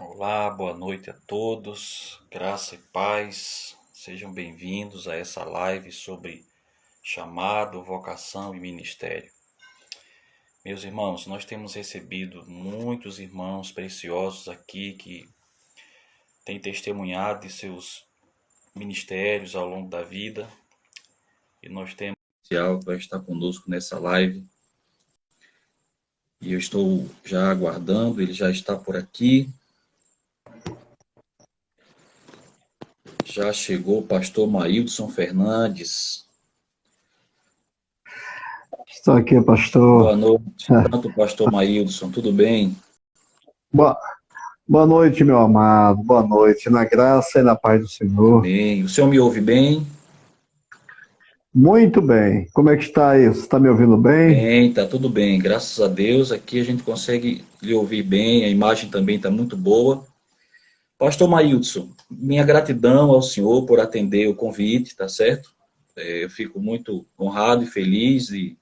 Olá, boa noite a todos, graça e paz, sejam bem-vindos a essa live sobre chamado, vocação e ministério. Meus irmãos, nós temos recebido muitos irmãos preciosos aqui que têm testemunhado de seus ministérios ao longo da vida e nós temos que vai estar conosco nessa live e eu estou já aguardando, ele já está por aqui. Já chegou o pastor Maílson Fernandes. Estou aqui, pastor. Boa noite, tanto pastor Maílson, tudo bem? Boa noite, meu amado. Boa noite, na graça e na paz do Senhor. Bem, o senhor me ouve bem? Muito bem. Como é que está aí? Você está me ouvindo bem? Bem, tá tudo bem, graças a Deus. Aqui a gente consegue lhe ouvir bem, a imagem também está muito boa. Pastor Maílson, minha gratidão ao senhor por atender o convite, tá certo? Eu fico muito honrado e feliz de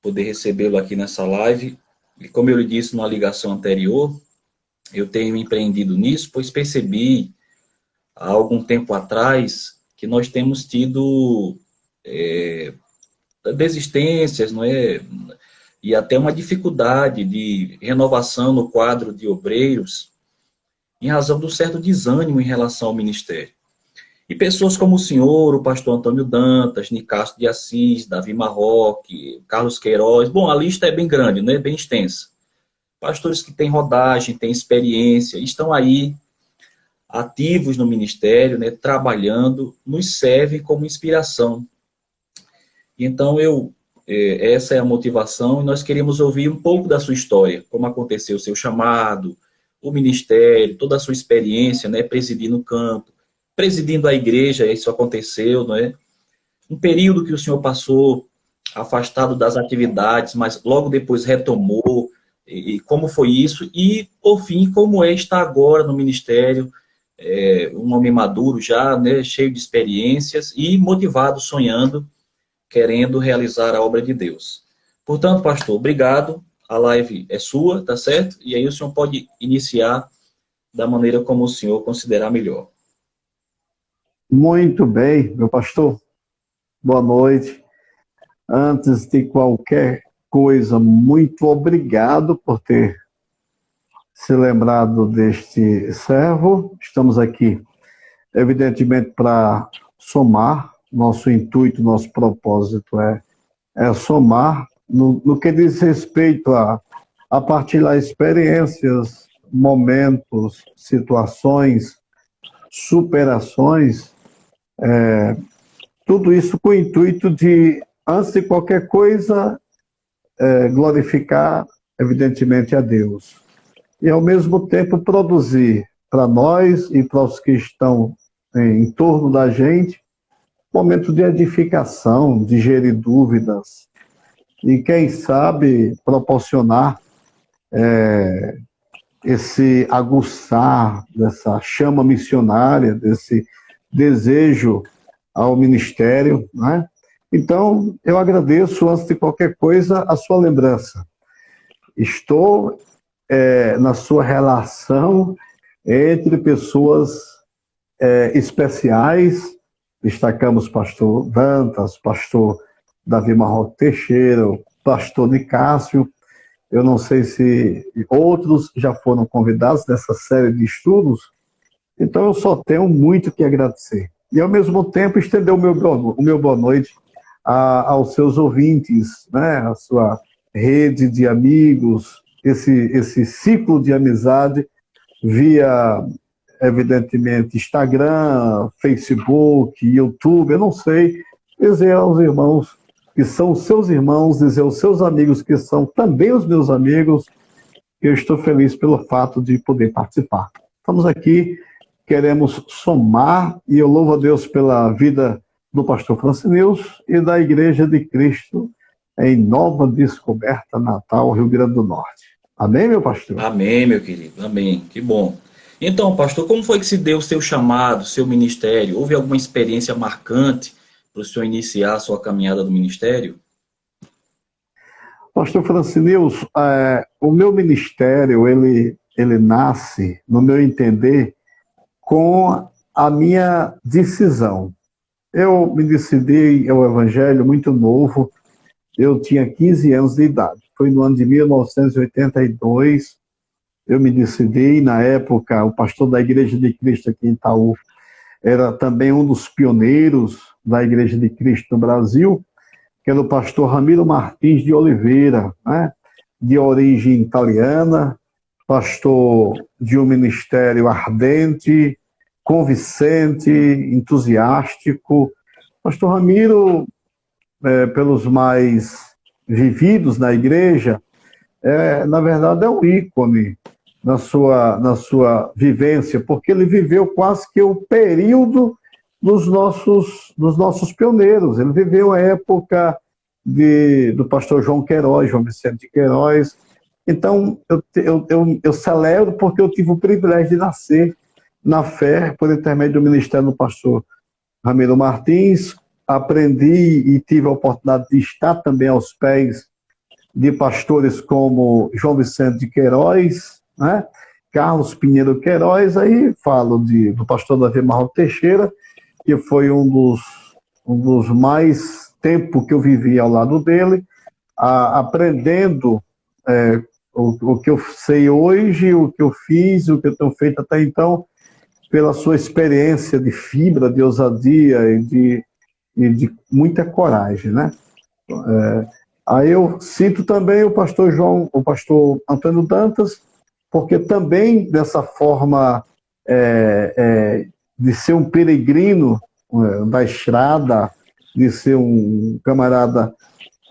poder recebê-lo aqui nessa live. E como eu lhe disse numa ligação anterior, eu tenho empreendido nisso, pois percebi há algum tempo atrás que nós temos tido desistências, não é? E até uma dificuldade de renovação no quadro de obreiros, em razão do certo desânimo em relação ao ministério. E pessoas como o senhor, o pastor Antônio Dantas, Nicastro de Assis, Davi Marroque, Carlos Queiroz, bom, a lista é bem grande, né? Bem extensa. Pastores que têm rodagem, têm experiência, estão aí ativos no ministério, né? Trabalhando, nos servem como inspiração. Então, essa é a motivação e nós queremos ouvir um pouco da sua história, como aconteceu o seu chamado, o ministério, toda a sua experiência, né, presidindo o campo, presidindo a igreja, isso aconteceu, não é? Um período que o senhor passou afastado das atividades, mas logo depois retomou, e como foi isso, e, por fim, como é estar agora no ministério, um homem maduro já, né, cheio de experiências e motivado, sonhando, querendo realizar a obra de Deus. Portanto, pastor, obrigado. A live é sua, tá certo? E aí o senhor pode iniciar da maneira como o senhor considerar melhor. Muito bem, meu pastor. Boa noite. Antes de qualquer coisa, muito obrigado por ter se lembrado deste servo. Estamos aqui, evidentemente, para somar. Nosso intuito, nosso propósito é somar no que diz respeito a partilhar experiências, momentos, situações, superações, tudo isso com o intuito de, antes de qualquer coisa, glorificar, evidentemente, a Deus. E, ao mesmo tempo, produzir para nós e para os que estão em torno da gente, momentos de edificação, de gerir dúvidas, e, quem sabe, proporcionar esse aguçar dessa chama missionária, desse desejo ao ministério, né? Então, eu agradeço, antes de qualquer coisa, a sua lembrança. Estou na sua relação entre pessoas especiais, destacamos pastor Dantas, pastor Davi Marroque Teixeira, pastor Nicásio. Eu não sei se outros já foram convidados nessa série de estudos, então eu só tenho muito que agradecer. E, ao mesmo tempo, estender o meu boa noite aos seus ouvintes, né? A sua rede de amigos, esse ciclo de amizade via, evidentemente, Instagram, Facebook, YouTube, eu não sei, dizer aos irmãos que são os seus irmãos, dizer aos seus amigos que são também os meus amigos, que eu estou feliz pelo fato de poder participar. Estamos aqui, queremos somar, e eu louvo a Deus pela vida do pastor Francineus e da Igreja de Cristo em Nova Descoberta, Natal, Rio Grande do Norte. Amém, meu pastor? Amém, meu querido, amém, que bom. Então, pastor, como foi que se deu o seu chamado, seu ministério? Houve alguma experiência marcante para o senhor iniciar a sua caminhada no ministério? Pastor Francineus, o meu ministério, ele ele nasce, no meu entender, com a minha decisão. Eu me decidi ao Evangelho muito novo, eu tinha 15 anos de idade. Foi no ano de 1982, eu me decidi, na época, o pastor da Igreja de Cristo aqui em Itaú era também um dos pioneiros da Igreja de Cristo no Brasil, que era o pastor Ramiro Martins de Oliveira, né? De origem italiana, pastor de um ministério ardente, convincente, entusiástico. Pastor Ramiro, pelos mais vividos na igreja, na verdade é um ícone na sua vivência, porque ele viveu quase que o período dos nossos pioneiros. Ele viveu a época do pastor João Queiroz, João Vicente de Queiroz. Então, eu celebro porque eu tive o privilégio de nascer na fé, por intermédio do ministério do pastor Ramiro Martins. Aprendi e tive a oportunidade de estar também aos pés de pastores como João Vicente de Queiroz, né? Carlos Pinheiro Queiroz. Aí falo do pastor Davi Marro Teixeira, que foi um dos mais tempo que eu vivi ao lado dele, aprendendo o que eu sei hoje, o que eu fiz, o que eu tenho feito até então, pela sua experiência de fibra, de ousadia e de muita coragem, né? Aí eu cito também o pastor Antônio Dantas, porque também dessa forma de ser um peregrino da estrada, de ser um camarada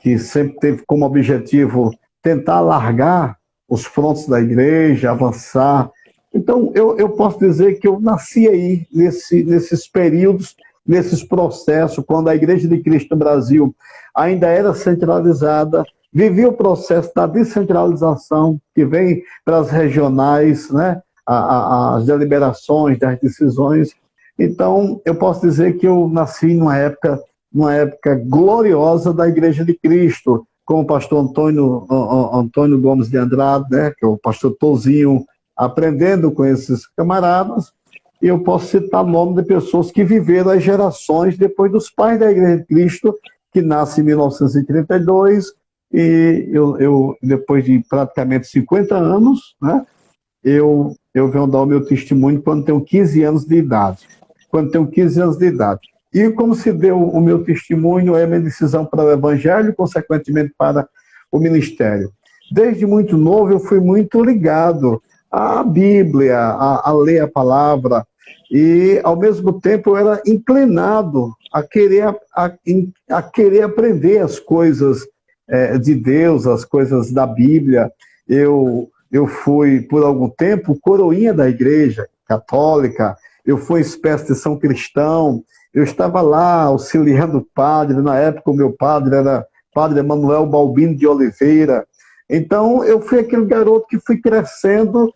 que sempre teve como objetivo tentar alargar os frontos da igreja, avançar. Então, eu posso dizer que eu nasci aí, nesses períodos, nesses processos, quando a Igreja de Cristo no Brasil ainda era centralizada, vivia o processo da descentralização, que vem para as regionais, né? As deliberações, das decisões. Então, eu posso dizer que eu nasci numa época gloriosa da Igreja de Cristo, com o pastor Antônio Gomes de Andrade, né? Que é o pastor Tozinho, aprendendo com esses camaradas. E eu posso citar o nome de pessoas que viveram as gerações depois dos pais da Igreja de Cristo, que nasce em 1932, e eu depois de praticamente 50 anos, né, eu venho dar o meu testemunho quando tenho 15 anos de idade. E como se deu o meu testemunho, é a minha decisão para o Evangelho, consequentemente para o ministério. Desde muito novo eu fui muito ligado à Bíblia, a ler a palavra, e ao mesmo tempo eu era inclinado a querer aprender as coisas de Deus, as coisas da Bíblia. Eu fui, por algum tempo, coroinha da Igreja Católica, eu fui espécie de São Cristão, eu estava lá auxiliando o padre, na época o meu padre era padre Emanuel Balbino de Oliveira. Então eu fui aquele garoto que fui crescendo,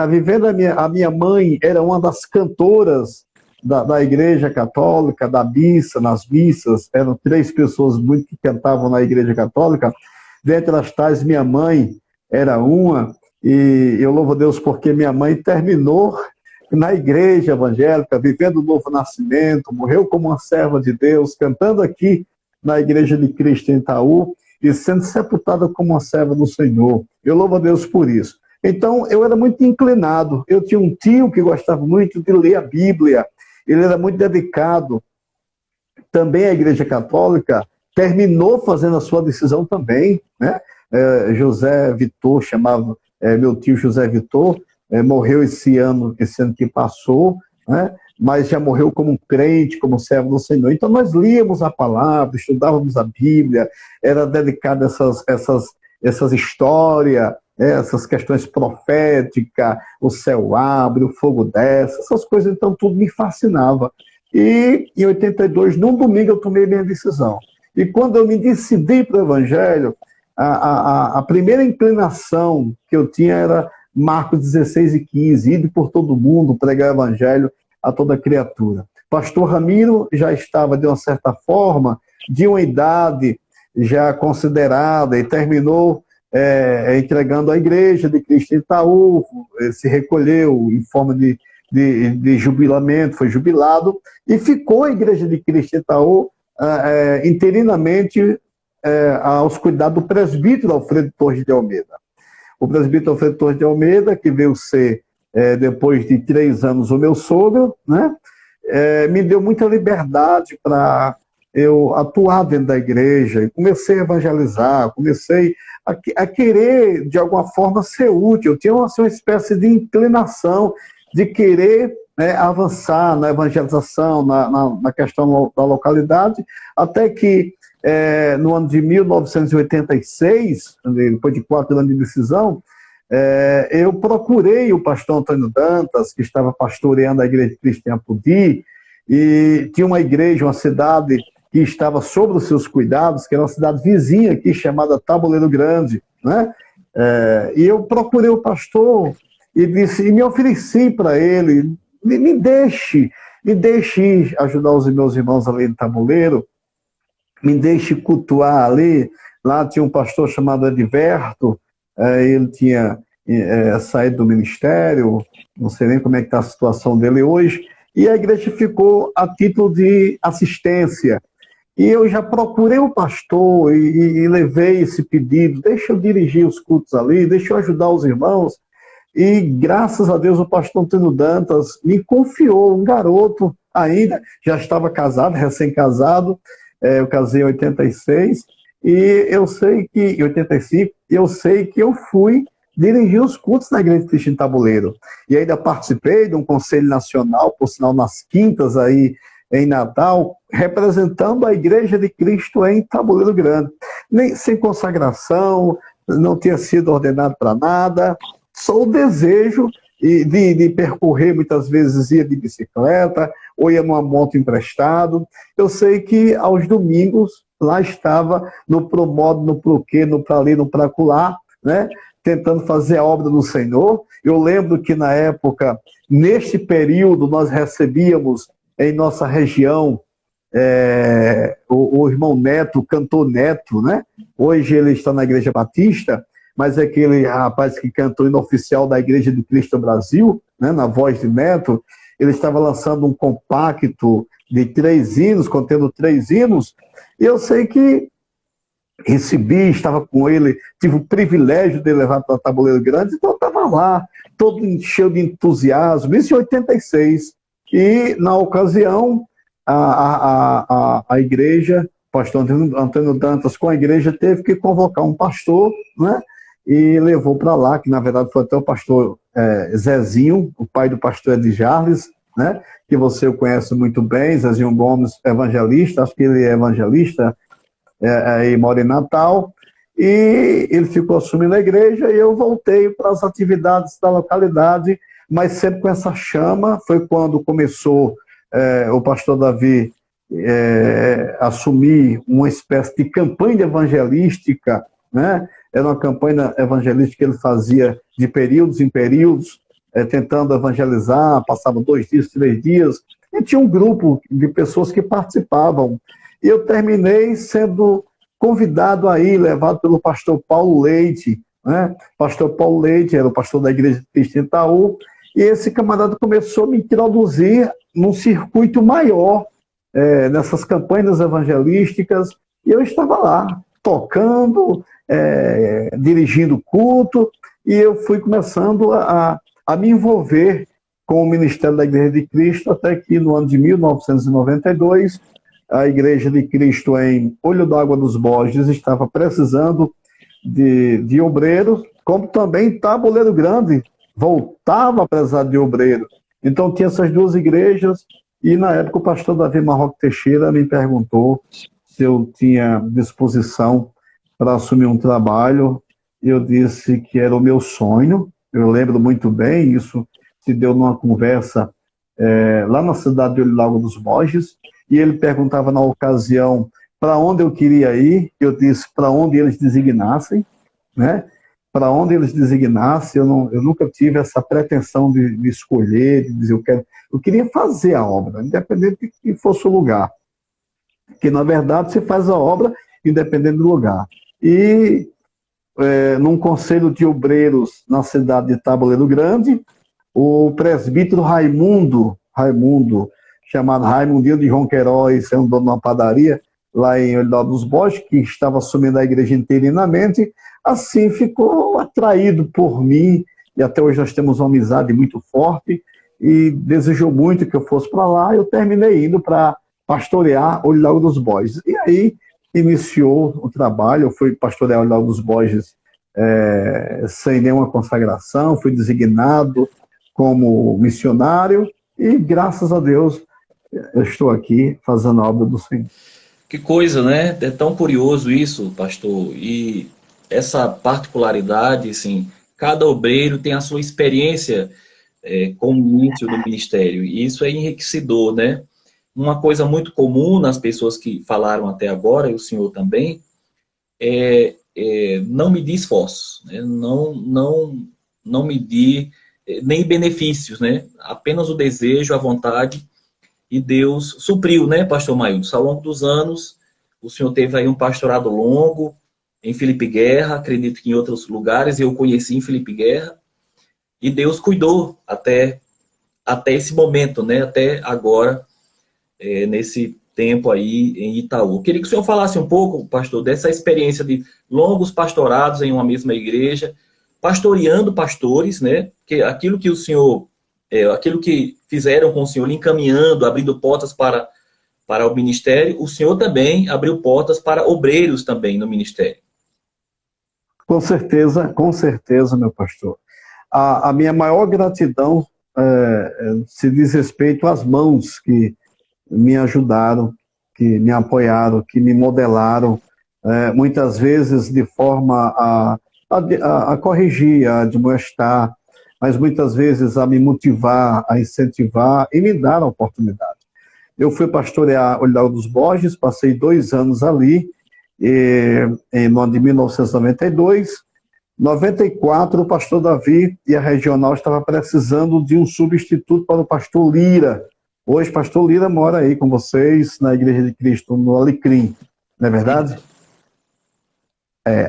vivendo a minha mãe era uma das cantoras da Igreja Católica, da missa, nas missas, eram 3 pessoas muito que cantavam na Igreja Católica, dentre as tais minha mãe era uma, e eu louvo a Deus porque minha mãe terminou na igreja evangélica, vivendo o novo nascimento, morreu como uma serva de Deus, cantando aqui na Igreja de Cristo em Itaú, e sendo sepultada como uma serva do Senhor. Eu louvo a Deus por isso. Então, eu era muito inclinado. Eu tinha um tio que gostava muito de ler a Bíblia, ele era muito dedicado também à Igreja Católica, terminou fazendo a sua decisão também, né? José Vitor, chamava meu tio José Vitor, morreu esse ano que passou, né? Mas já morreu como um crente, como servo do Senhor. Então nós líamos a palavra, estudávamos a Bíblia, era dedicado a essas histórias, essas questões proféticas, o céu abre, o fogo desce, essas coisas, então tudo me fascinava. E em 82, num domingo, eu tomei minha decisão. E quando eu me decidi para o Evangelho, a primeira inclinação que eu tinha era Marcos 16:15, ide por todo mundo, pregar o Evangelho a toda criatura. Pastor Ramiro já estava, de uma certa forma, de uma idade já considerada e terminou entregando à Igreja de Cristo em Itaú, se recolheu em forma de jubilamento, foi jubilado, e ficou a Igreja de Cristo em Itaú interinamente aos cuidados do presbítero Alfredo Torres de Almeida. O presbítero Alfredo Torres de Almeida, que veio ser, depois de 3 anos, o meu sogro, né? Me deu muita liberdade para eu atuar dentro da igreja. Comecei a evangelizar, comecei a querer, de alguma forma, ser útil. Eu tinha uma espécie de inclinação de querer avançar na evangelização, na questão da localidade, até que no ano de 1986, depois de 4 anos de decisão, eu procurei o pastor Antônio Dantas, que estava pastoreando a Igreja de Cristo em Apodi, e tinha uma igreja, uma cidade que estava sob os seus cuidados, que era uma cidade vizinha aqui, chamada Taboleiro Grande, né? E eu procurei o pastor e me ofereci para ele, me deixe ajudar os meus irmãos ali no Taboleiro, me deixe cultuar ali. Lá tinha um pastor chamado Edverto, ele tinha saído do ministério, não sei nem como é que está a situação dele hoje, e a igreja ficou a título de assistência. E eu já procurei o pastor e levei esse pedido, deixa eu dirigir os cultos ali, deixa eu ajudar os irmãos. E graças a Deus o pastor Antônio Dantas me confiou, um garoto ainda, já estava casado, recém-casado, eu casei em 86, e eu sei que, em 85, eu sei que eu fui dirigir os cultos na Igreja de Cristo em Taboleiro. E ainda participei de um conselho nacional, por sinal, nas quintas aí em Natal, representando a Igreja de Cristo em Taboleiro Grande. Sem consagração, não tinha sido ordenado para nada, só o desejo de percorrer, muitas vezes ia de bicicleta, ou ia numa moto emprestado. Eu sei que aos domingos, lá estava no promodo, no proquê, no pra ali, no pra acolá, né? Tentando fazer a obra do Senhor. Eu lembro que na época, neste período, nós recebíamos em nossa região o irmão Neto, o cantor Neto, né? Hoje ele está na Igreja Batista, mas é aquele rapaz que cantou hino oficial da Igreja de Cristo Brasil, né? Na voz de Neto. Ele estava lançando um compacto de 3 hinos, contendo 3 hinos, e eu sei que recebi, estava com ele, tive o privilégio de levar para o Taboleiro Grande, então eu estava lá, todo cheio de entusiasmo, isso em 86. E, na ocasião, a igreja, o pastor Antônio Dantas, com a igreja, teve que convocar um pastor, né? E levou para lá, que na verdade foi até o pastor Zezinho, o pai do pastor Edjarles, né? Que você conhece muito bem, Zezinho Gomes, evangelista, acho que ele é evangelista, e mora em Natal, e ele ficou assumindo a igreja, e eu voltei para as atividades da localidade, mas sempre com essa chama. Foi quando começou o pastor Davi assumir uma espécie de campanha evangelística, né? Era uma campanha evangelística que ele fazia de períodos em períodos, tentando evangelizar, passava 2 dias, 3 dias, e tinha um grupo de pessoas que participavam. E eu terminei sendo convidado aí, levado pelo pastor Paulo Leite, né? Pastor Paulo Leite era o pastor da Igreja de Cristo em Itaú, e esse camarada começou a me introduzir num circuito maior, nessas campanhas evangelísticas, e eu estava lá, tocando, dirigindo culto, e eu fui começando a me envolver com o ministério da Igreja de Cristo, até que no ano de 1992, a Igreja de Cristo em Olho d'Água dos Borges estava precisando de obreiros, como também Taboleiro Grande voltava a precisar de obreiro. Então tinha essas 2 igrejas, e na época o pastor Davi Marroque Teixeira me perguntou se eu tinha disposição para assumir um trabalho. Eu disse que era o meu sonho. Eu lembro muito bem, isso se deu numa conversa lá na cidade de Olho d'Água dos Borges, e ele perguntava na ocasião para onde eu queria ir. Eu disse para onde eles designassem, né? Para onde eles designassem. Eu nunca tive essa pretensão de escolher, de dizer eu queria fazer a obra, independente de que fosse o lugar. Porque, na verdade, você faz a obra independente do lugar. E num conselho de obreiros na cidade de Taboleiro Grande, o presbítero Raimundo, chamado Raimundinho de João Queiroz, é um dono de uma padaria lá em Olidal dos Borges, que estava assumindo a igreja interinamente, assim ficou atraído por mim, e até hoje nós temos uma amizade muito forte, e desejou muito que eu fosse para lá. Eu terminei indo para pastorear Olidal dos Borges. E aí iniciou o trabalho. Eu fui pastorear Olidal dos Borges sem nenhuma consagração, fui designado como missionário, e graças a Deus eu estou aqui fazendo a obra do Senhor. Que coisa, né? É tão curioso isso, pastor. E essa particularidade, assim, cada obreiro tem a sua experiência com o início do ministério. E isso é enriquecedor, né? Uma coisa muito comum nas pessoas que falaram até agora, e o senhor também, não medir esforços, né? Não medir nem benefícios, né? Apenas o desejo, a vontade. E Deus supriu, né, pastor Mailson? Ao longo dos anos, o senhor teve aí um pastorado longo em Felipe Guerra, acredito que em outros lugares, eu conheci em Felipe Guerra, e Deus cuidou até esse momento, né, até agora, nesse tempo aí em Itaú. Queria que o senhor falasse um pouco, pastor, dessa experiência de longos pastorados em uma mesma igreja, pastoreando pastores, né, que aquilo que o senhor... aquilo que fizeram com o senhor, encaminhando, abrindo portas para o ministério, o senhor também abriu portas para obreiros também no ministério. Com certeza, meu pastor. A minha maior gratidão se diz respeito às mãos que me ajudaram, que me apoiaram, que me modelaram, muitas vezes de forma a corrigir, a admoestar, mas muitas vezes a me motivar, a incentivar e me dar a oportunidade. Eu fui pastorear Olidal dos Borges, passei 2 anos ali, no ano de 1992. 94, o pastor Davi e a regional estava precisando de um substituto para o pastor Lira. Hoje, pastor Lira mora aí com vocês, na Igreja de Cristo, no Alecrim, não é verdade?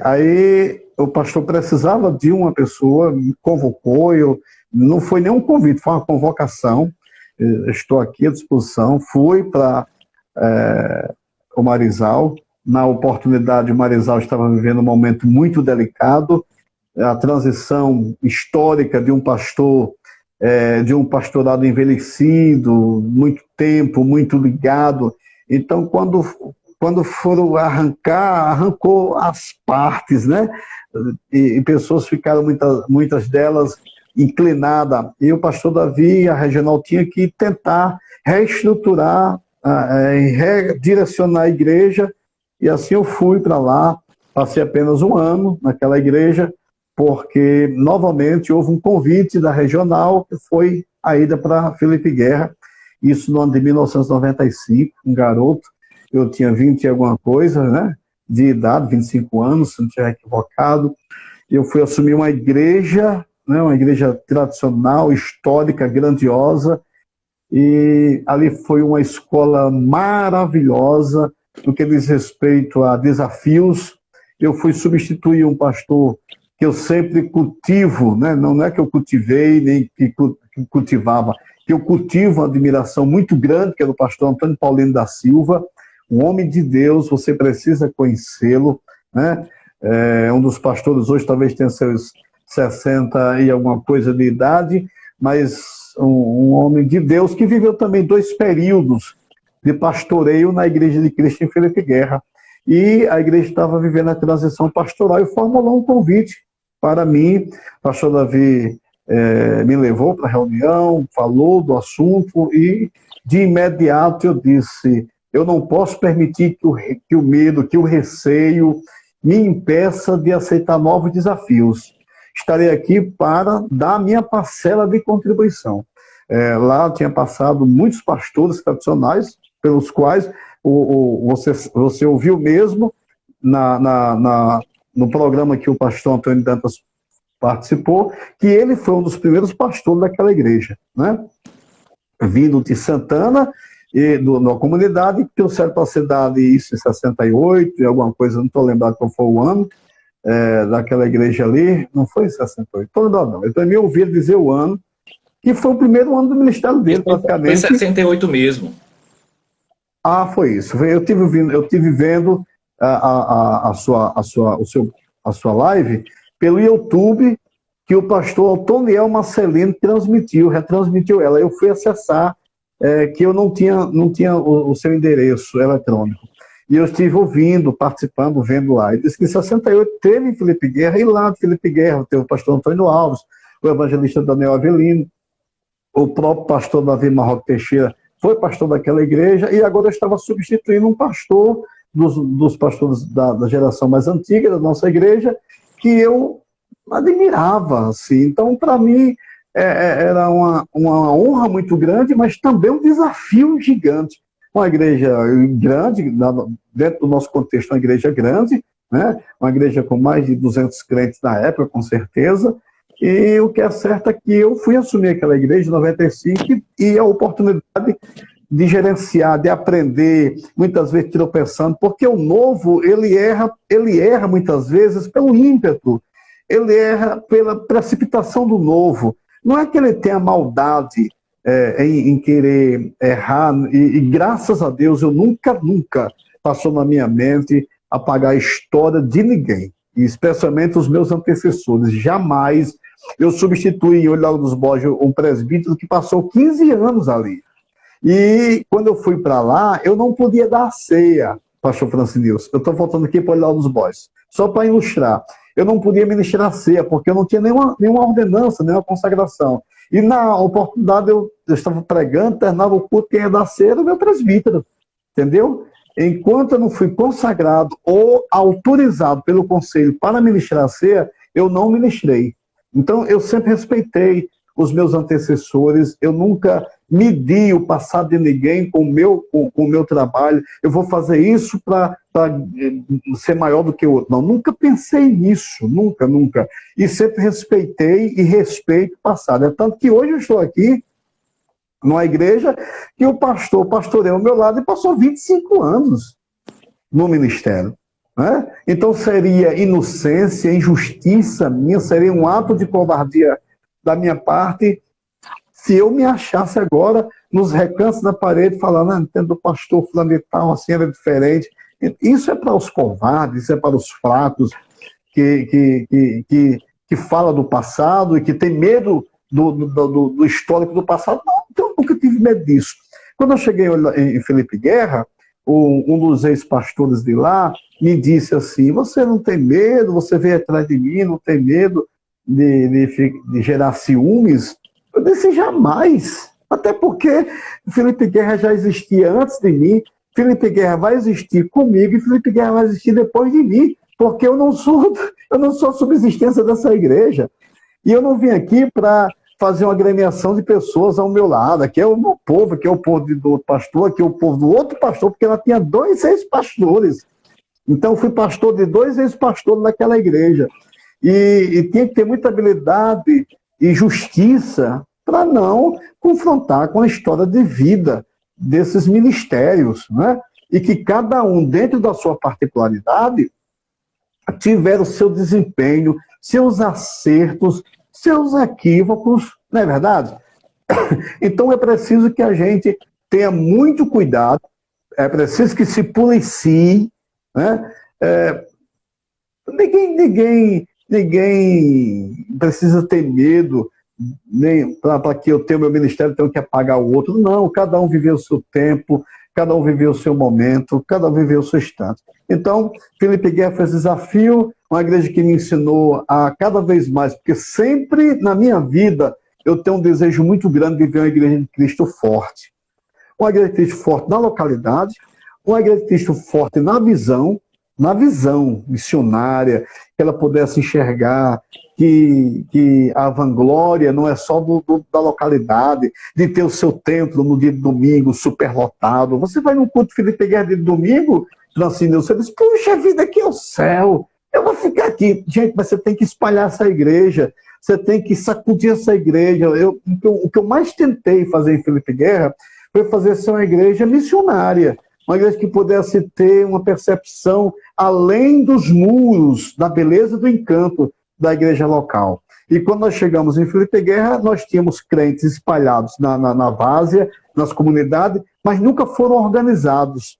Aí o pastor precisava de uma pessoa, me convocou, não foi nenhum convite, foi uma convocação. Estou aqui à disposição. Fui para o Marizal. Na oportunidade, o Marizal estava vivendo um momento muito delicado, a transição histórica de um pastor, de um pastorado envelhecido, muito tempo, muito ligado. Então, quando foram arrancou as partes, né? E pessoas ficaram, muitas delas, inclinadas. E o pastor Davi, a regional, tinha que tentar reestruturar, redirecionar a igreja, e assim eu fui para lá, passei apenas 1 ano naquela igreja, porque novamente houve um convite da regional, que foi a ida para Felipe Guerra, isso no ano de 1995, um garoto. Eu tinha 20 e alguma coisa, né, de idade, 25 anos, se não estiver equivocado. Eu fui assumir uma igreja, né, uma igreja tradicional, histórica, grandiosa, e ali foi uma escola maravilhosa, no que diz respeito a desafios. Eu fui substituir um pastor que eu sempre cultivo, né, não é que eu cultivei, nem que cultivava, que eu cultivo uma admiração muito grande, que é do pastor Antônio Paulino da Silva, um homem de Deus, você precisa conhecê-lo, né? Um dos pastores hoje talvez tenha seus 60 e alguma coisa de idade, mas um homem de Deus que viveu também 2 períodos de pastoreio na Igreja de Cristo em Felipe Guerra. E a igreja estava vivendo a transição pastoral e formulou um convite para mim. O pastor Davi me levou para a reunião, falou do assunto e de imediato eu disse: eu não posso permitir que o medo, que o receio me impeça de aceitar novos desafios. Estarei aqui para dar a minha parcela de contribuição. Lá tinha passado muitos pastores tradicionais, pelos quais você ouviu mesmo no programa que o pastor Antônio Dantas participou, que ele foi um dos primeiros pastores daquela igreja, né? Vindo de Santana, e na comunidade, que trouxeram para a cidade isso em 68, e alguma coisa, não estou lembrado qual foi o ano, daquela igreja ali, não foi em 68, não. Então, me ouviram dizer o ano, que foi o primeiro ano do ministério dele, Foi em praticamente. 68 mesmo. Ah, foi isso. Eu tive vendo a sua live pelo YouTube, que o pastor Antoniel Marcelino retransmitiu ela. Eu fui acessar, que eu não tinha o seu endereço eletrônico. E eu estive ouvindo, participando, vendo lá. Ele disse que em 68 teve em Felipe Guerra, e lá de Felipe Guerra teve o pastor Antônio Alves, o evangelista Daniel Avelino, o próprio pastor Davi Marroco Teixeira foi pastor daquela igreja, e agora eu estava substituindo um pastor dos pastores da geração mais antiga da nossa igreja, que eu admirava, assim. Então, para mim, era uma honra muito grande, mas também um desafio gigante. Uma igreja grande, dentro do nosso contexto, uma igreja grande, né? Uma igreja com mais de 200 crentes na época, com certeza. E o que é certo é que eu fui assumir aquela igreja em 95, e a oportunidade de gerenciar, de aprender, muitas vezes tropeçando, porque o novo, ele erra muitas vezes pelo ímpeto, ele erra pela precipitação do novo. Não é que ele tenha maldade em querer errar, e graças a Deus eu nunca passou na minha mente apagar a história de ninguém, e especialmente os meus antecessores. Jamais eu substituí em Olho dos Borges um presbítero que passou 15 anos ali. E quando eu fui para lá, eu não podia dar a ceia, pastor Francinilson. Eu estou voltando aqui para Olho dos Borges, só para ilustrar. Eu não podia ministrar a ceia, porque eu não tinha nenhuma ordenança, nenhuma consagração. E na oportunidade eu estava pregando, terminava o culto, quem ia dar a ceia era o meu presbítero, entendeu? Enquanto eu não fui consagrado ou autorizado pelo conselho para ministrar a ceia, eu não ministrei. Então, eu sempre respeitei os meus antecessores, eu nunca medi o passado de ninguém com o meu trabalho. Eu vou fazer isso para ser maior do que o outro. Não, nunca pensei nisso, nunca. E sempre respeitei e respeito o passado. É tanto que hoje eu estou aqui numa igreja que o pastor pastoreia ao meu lado e passou 25 anos no ministério. Né? Então seria inocência, injustiça minha, seria um ato de covardia da minha parte se eu me achasse agora nos recantos da parede falando, entendo o pastor fulano e tal, assim era diferente. Isso é para os covardes, isso é para os fracos que fala do passado e que tem medo do histórico do passado. Não, então eu nunca tive medo disso. Quando eu cheguei em Felipe Guerra, um dos ex-pastores de lá me disse assim, você não tem medo, você veio atrás de mim, não tem medo de gerar ciúmes? Eu disse, jamais. Até porque Felipe Guerra já existia antes de mim, Felipe Guerra vai existir comigo e Felipe Guerra vai existir depois de mim, porque eu não sou subsistência dessa igreja. E eu não vim aqui para fazer uma agremiação de pessoas ao meu lado, aqui é o meu povo, aqui é o povo do outro pastor, aqui é o povo do outro pastor, porque ela tinha 2 ex-pastores. Então eu fui pastor de 2 ex-pastores naquela igreja. E tinha que ter muita habilidade e justiça para não confrontar com a história de vida desses ministérios, né? E que cada um, dentro da sua particularidade, tiver o seu desempenho, seus acertos, seus equívocos, não é verdade? Então é preciso que a gente tenha muito cuidado, é preciso que se policie, né? Ninguém precisa ter medo, nem para que eu tenha o meu ministério, tenho que apagar o outro. Não, cada um viveu o seu tempo, cada um viveu o seu momento, cada um viveu o seu instante. Então, Felipe Guerra fez desafio, uma igreja que me ensinou a cada vez mais, porque sempre na minha vida eu tenho um desejo muito grande de ver uma igreja de Cristo forte. Uma igreja de Cristo forte na localidade, uma igreja de Cristo forte na visão missionária, que ela pudesse enxergar que a vanglória não é só da localidade, de ter o seu templo no dia de domingo superlotado. Você vai num culto Felipe Guerra de domingo, Francinho, você diz, puxa vida, aqui é o céu, eu vou ficar aqui. Gente, mas você tem que espalhar essa igreja, você tem que sacudir essa igreja. O que eu mais tentei fazer em Felipe Guerra foi fazer ser uma igreja missionária, uma igreja que pudesse ter uma percepção além dos muros, da beleza e do encanto da igreja local. E quando nós chegamos em Felipe Guerra, nós tínhamos crentes espalhados na várzea, nas comunidades, mas nunca foram organizados.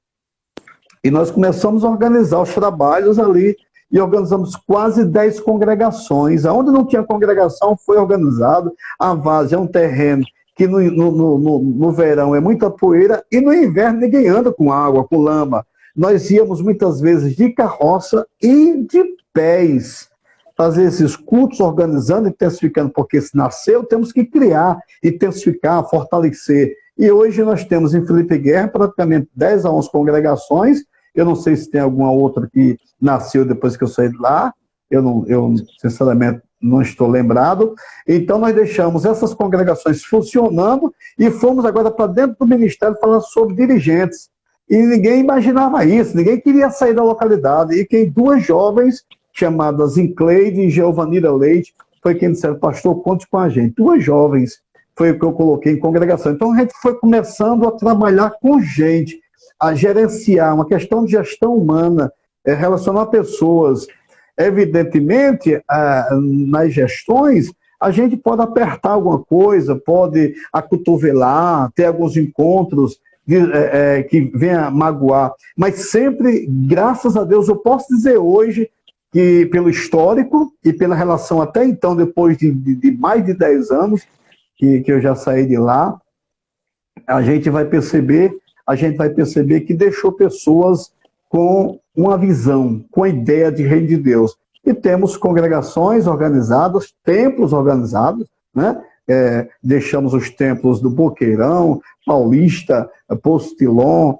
E nós começamos a organizar os trabalhos ali e organizamos quase 10 congregações. Onde não tinha congregação foi organizado. A várzea é um terreno que no verão é muita poeira e no inverno ninguém anda com água, com lama. Nós íamos muitas vezes de carroça e de pés fazer esses cultos, organizando e intensificando, porque se nasceu, temos que criar, intensificar, fortalecer. E hoje nós temos em Felipe Guerra praticamente 10 a 11 congregações. Eu não sei se tem alguma outra que nasceu depois que eu saí de lá. Eu sinceramente, não estou lembrado. Então, nós deixamos essas congregações funcionando e fomos agora para dentro do ministério falando sobre dirigentes. E ninguém imaginava isso, ninguém queria sair da localidade. E quem duas jovens, chamadas Incleide e Geovanira Leite, foi quem disseram, pastor, conte com a gente. Duas jovens foi o que eu coloquei em congregação. Então, a gente foi começando a trabalhar com gente, a gerenciar, uma questão de gestão humana, relacionar pessoas. Evidentemente, nas gestões, a gente pode apertar alguma coisa, pode acotovelar, ter alguns encontros que venha magoar, mas sempre, graças a Deus, eu posso dizer hoje que pelo histórico e pela relação até então, depois de mais de 10 anos que eu já saí de lá, a gente vai perceber que deixou pessoas com uma visão, com a ideia de reino de Deus. E temos congregações organizadas, templos organizados, né? Deixamos os templos do Boqueirão, Paulista, Postilon,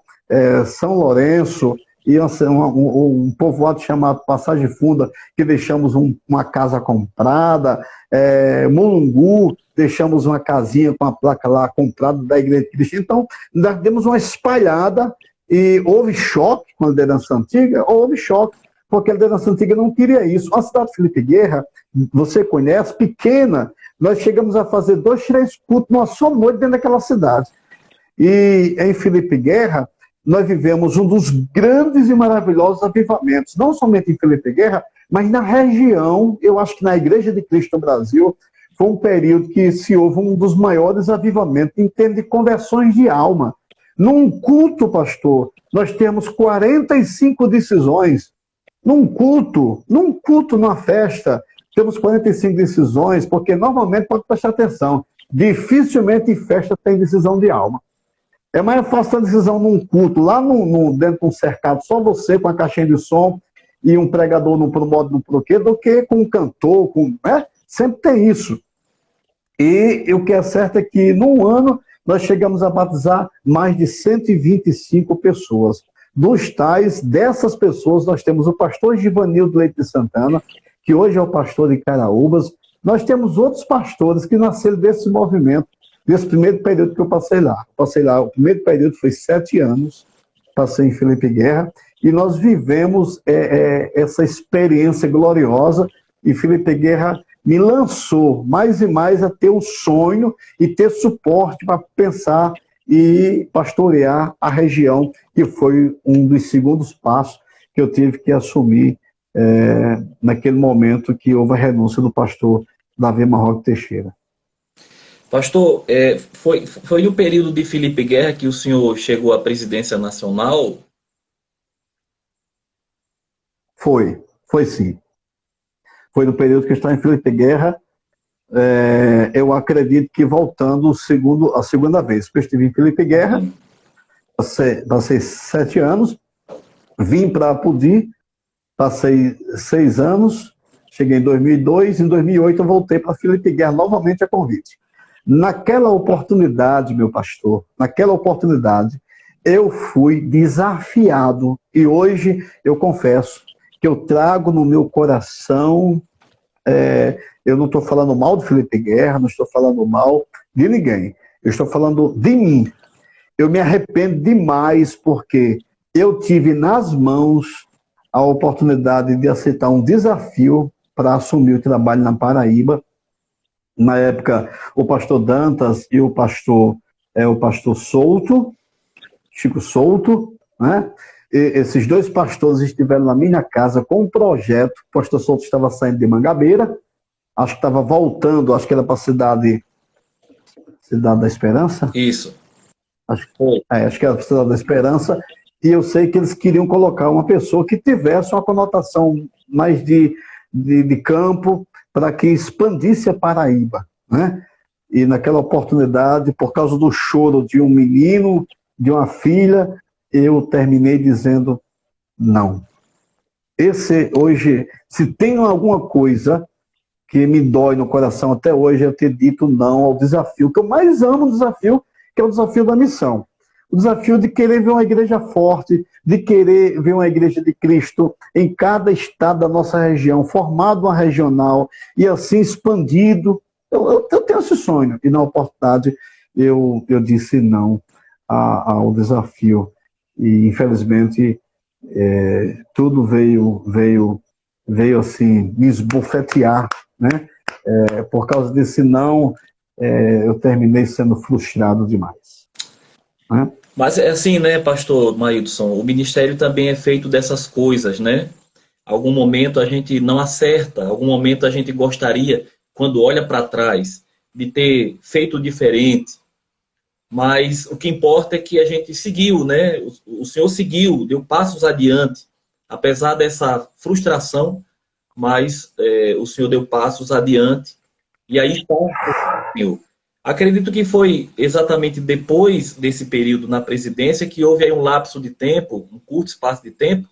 São Lourenço, e um povoado chamado Passagem Funda, que deixamos uma casa comprada, Mulungu, deixamos uma casinha com a placa lá comprada da Igreja de Cristo. Então, nós demos uma espalhada e houve choque com a liderança antiga, porque a liderança antiga não queria isso. A cidade de Felipe Guerra, você conhece, pequena, nós chegamos a fazer 2, 3 cultos numa só noite dentro daquela cidade. E em Felipe Guerra, nós vivemos um dos grandes e maravilhosos avivamentos, não somente em Felipe Guerra, mas na região. Eu acho que na Igreja de Cristo no Brasil, foi um período que se houve um dos maiores avivamentos em termos de conversões de alma. Num culto, pastor, nós temos 45 decisões. Num culto, numa festa, temos 45 decisões, porque normalmente, pode prestar atenção, dificilmente em festa tem decisão de alma. É mais fácil a decisão num culto, lá dentro de um cercado, só você com a caixinha de som e um pregador no modo no proquê, do que com um cantor, sempre tem isso. E o que é certo é que, num ano, nós chegamos a batizar mais de 125 pessoas. Dessas pessoas, nós temos o pastor Givanildo Leite de Santana, que hoje é o pastor de Caraúbas. Nós temos outros pastores que nasceram desse movimento, nesse primeiro período que eu passei lá. O primeiro período foi 7 anos, passei em Felipe Guerra, e nós vivemos essa experiência gloriosa, e Felipe Guerra me lançou mais e mais a ter um sonho e ter suporte para pensar e pastorear a região, que foi um dos segundos passos que eu tive que assumir naquele momento que houve a renúncia do pastor Davi Marroque Teixeira. Pastor, foi no período de Felipe Guerra que o senhor chegou à presidência nacional? Foi sim. Foi no período que eu estava em Felipe Guerra, eu acredito que voltando a segunda vez, porque eu estive em Felipe Guerra, passei 7 anos, vim para Apodi, passei 6 anos, cheguei em 2002, em 2008 eu voltei para Felipe Guerra novamente a convite. Naquela oportunidade, meu pastor, eu fui desafiado, e hoje eu confesso que eu trago no meu coração, eu não estou falando mal de Felipe Guerra, não estou falando mal de ninguém, eu estou falando de mim. Eu me arrependo demais porque eu tive nas mãos a oportunidade de aceitar um desafio para assumir o trabalho na Paraíba. Na época, o pastor Dantas e o pastor Souto, Chico Souto, né? Esses dois pastores estiveram na minha casa com um projeto. O pastor Souto estava saindo de Mangabeira, acho que estava voltando, acho que era para a Cidade da Esperança. Isso. Acho que era a Cidade da Esperança. E eu sei que eles queriam colocar uma pessoa que tivesse uma conotação mais de campo, para que expandisse a Paraíba, né? E naquela oportunidade, por causa do choro de um menino, de uma filha, eu terminei dizendo não. Hoje, se tem alguma coisa que me dói no coração até hoje, é eu ter dito não ao desafio, que eu mais amo o desafio, que é o desafio da missão. O desafio de querer ver uma igreja forte, de querer ver uma igreja de Cristo em cada estado da nossa região, formado uma regional e assim expandido. Eu tenho esse sonho. E na oportunidade eu disse não ao desafio. E infelizmente tudo veio assim me esbofetear, né? Por causa desse não, eu terminei sendo frustrado demais, né? Mas é assim, né, pastor Maílson, o ministério também é feito dessas coisas, né? Algum momento a gente não acerta, algum momento a gente gostaria, quando olha para trás, de ter feito diferente, mas o que importa é que a gente seguiu, né? O Senhor seguiu, deu passos adiante, apesar dessa frustração, mas o Senhor deu passos adiante, e aí está o Senhor. Acredito que foi exatamente depois desse período na presidência que houve aí um lapso de tempo, um curto espaço de tempo,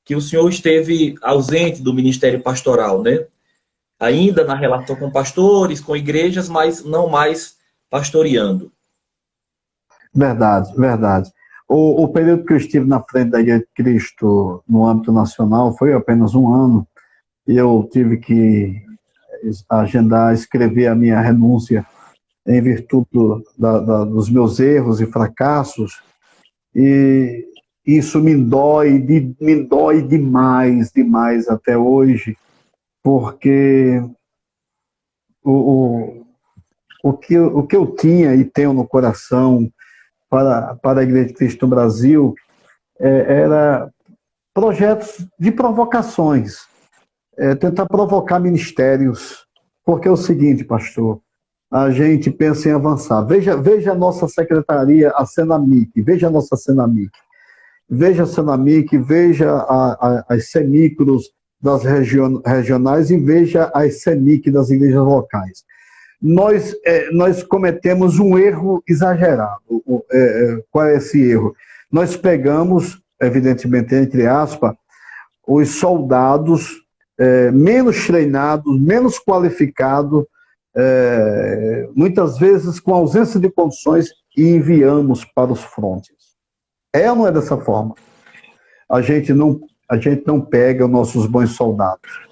que o senhor esteve ausente do ministério pastoral, né? Ainda na relação com pastores, com igrejas, mas não mais pastoreando. Verdade, verdade. O período que eu estive na frente da Igreja de Cristo no âmbito nacional foi apenas um ano, e eu tive que escrever a minha renúncia em virtude dos meus erros e fracassos, e isso me dói demais até hoje, porque o que eu tinha e tenho no coração para a Igreja de Cristo no Brasil era projetos de provocações, tentar provocar ministérios, porque é o seguinte, pastor, a gente pensa em avançar. Veja a nossa secretaria, a Senamic, veja a nossa Senamic. Veja a Senamic, veja as semicros das regionais e veja as semic das igrejas locais. Nós cometemos um erro exagerado. Qual é esse erro? Nós pegamos, evidentemente, entre aspas, os soldados menos treinados, menos qualificados, muitas vezes com ausência de condições, e enviamos para os frontes. Ou não é dessa forma? A gente não pega os nossos bons soldados.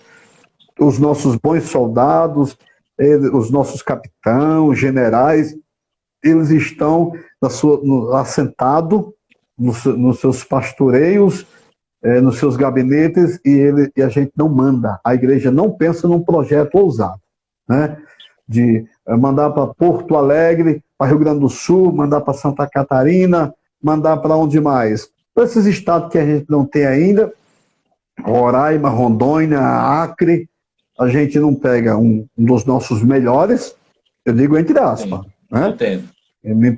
Os nossos bons soldados, os nossos capitães, generais, eles estão assentados nos seus pastoreios, nos seus gabinetes, e a gente não manda. A igreja não pensa num projeto ousado, né? De mandar para Porto Alegre, para Rio Grande do Sul, mandar para Santa Catarina, mandar para onde mais? Para esses estados que a gente não tem ainda, Roraima, Rondônia, Acre, a gente não pega um dos nossos melhores, eu digo entre aspas, né? Entendo. Me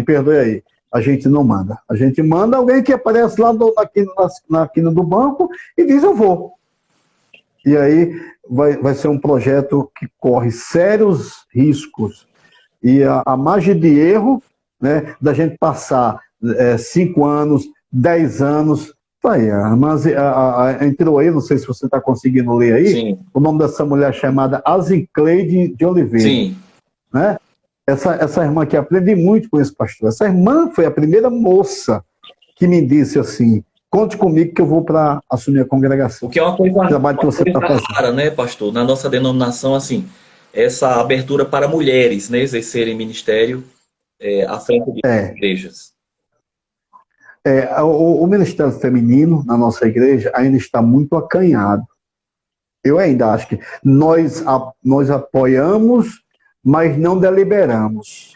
perdoe aí. A gente não manda. A gente manda alguém que aparece lá na quina do banco e diz, eu vou. E aí vai ser um projeto que corre sérios riscos. E a margem de erro, né, da gente passar 5 anos, 10 anos, tá aí. Mas entrou aí, não sei se você está conseguindo ler aí, Sim. O nome dessa mulher chamada Azicleide de Oliveira. Sim. Né? Essa irmã que aprendi muito com esse pastor. Essa irmã foi a primeira moça que me disse assim, conte comigo que eu vou para assumir a congregação. O que é uma coisa, trabalho que você tá fazendo. rara, né, pastor? Na nossa denominação, assim, essa abertura para mulheres, né, exercerem ministério à frente de igrejas. O ministério feminino na nossa igreja ainda está muito acanhado. Eu ainda acho que nós apoiamos, mas não deliberamos.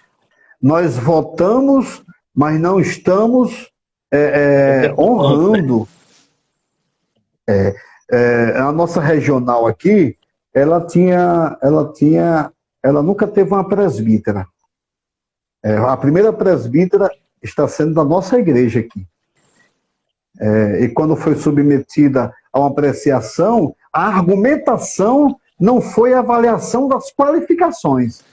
Nós votamos, mas não estamos honrando a nossa regional aqui. Ela nunca teve uma presbítera. A primeira presbítera está sendo da nossa igreja aqui. E quando foi submetida a uma apreciação, a argumentação não foi a avaliação das qualificações,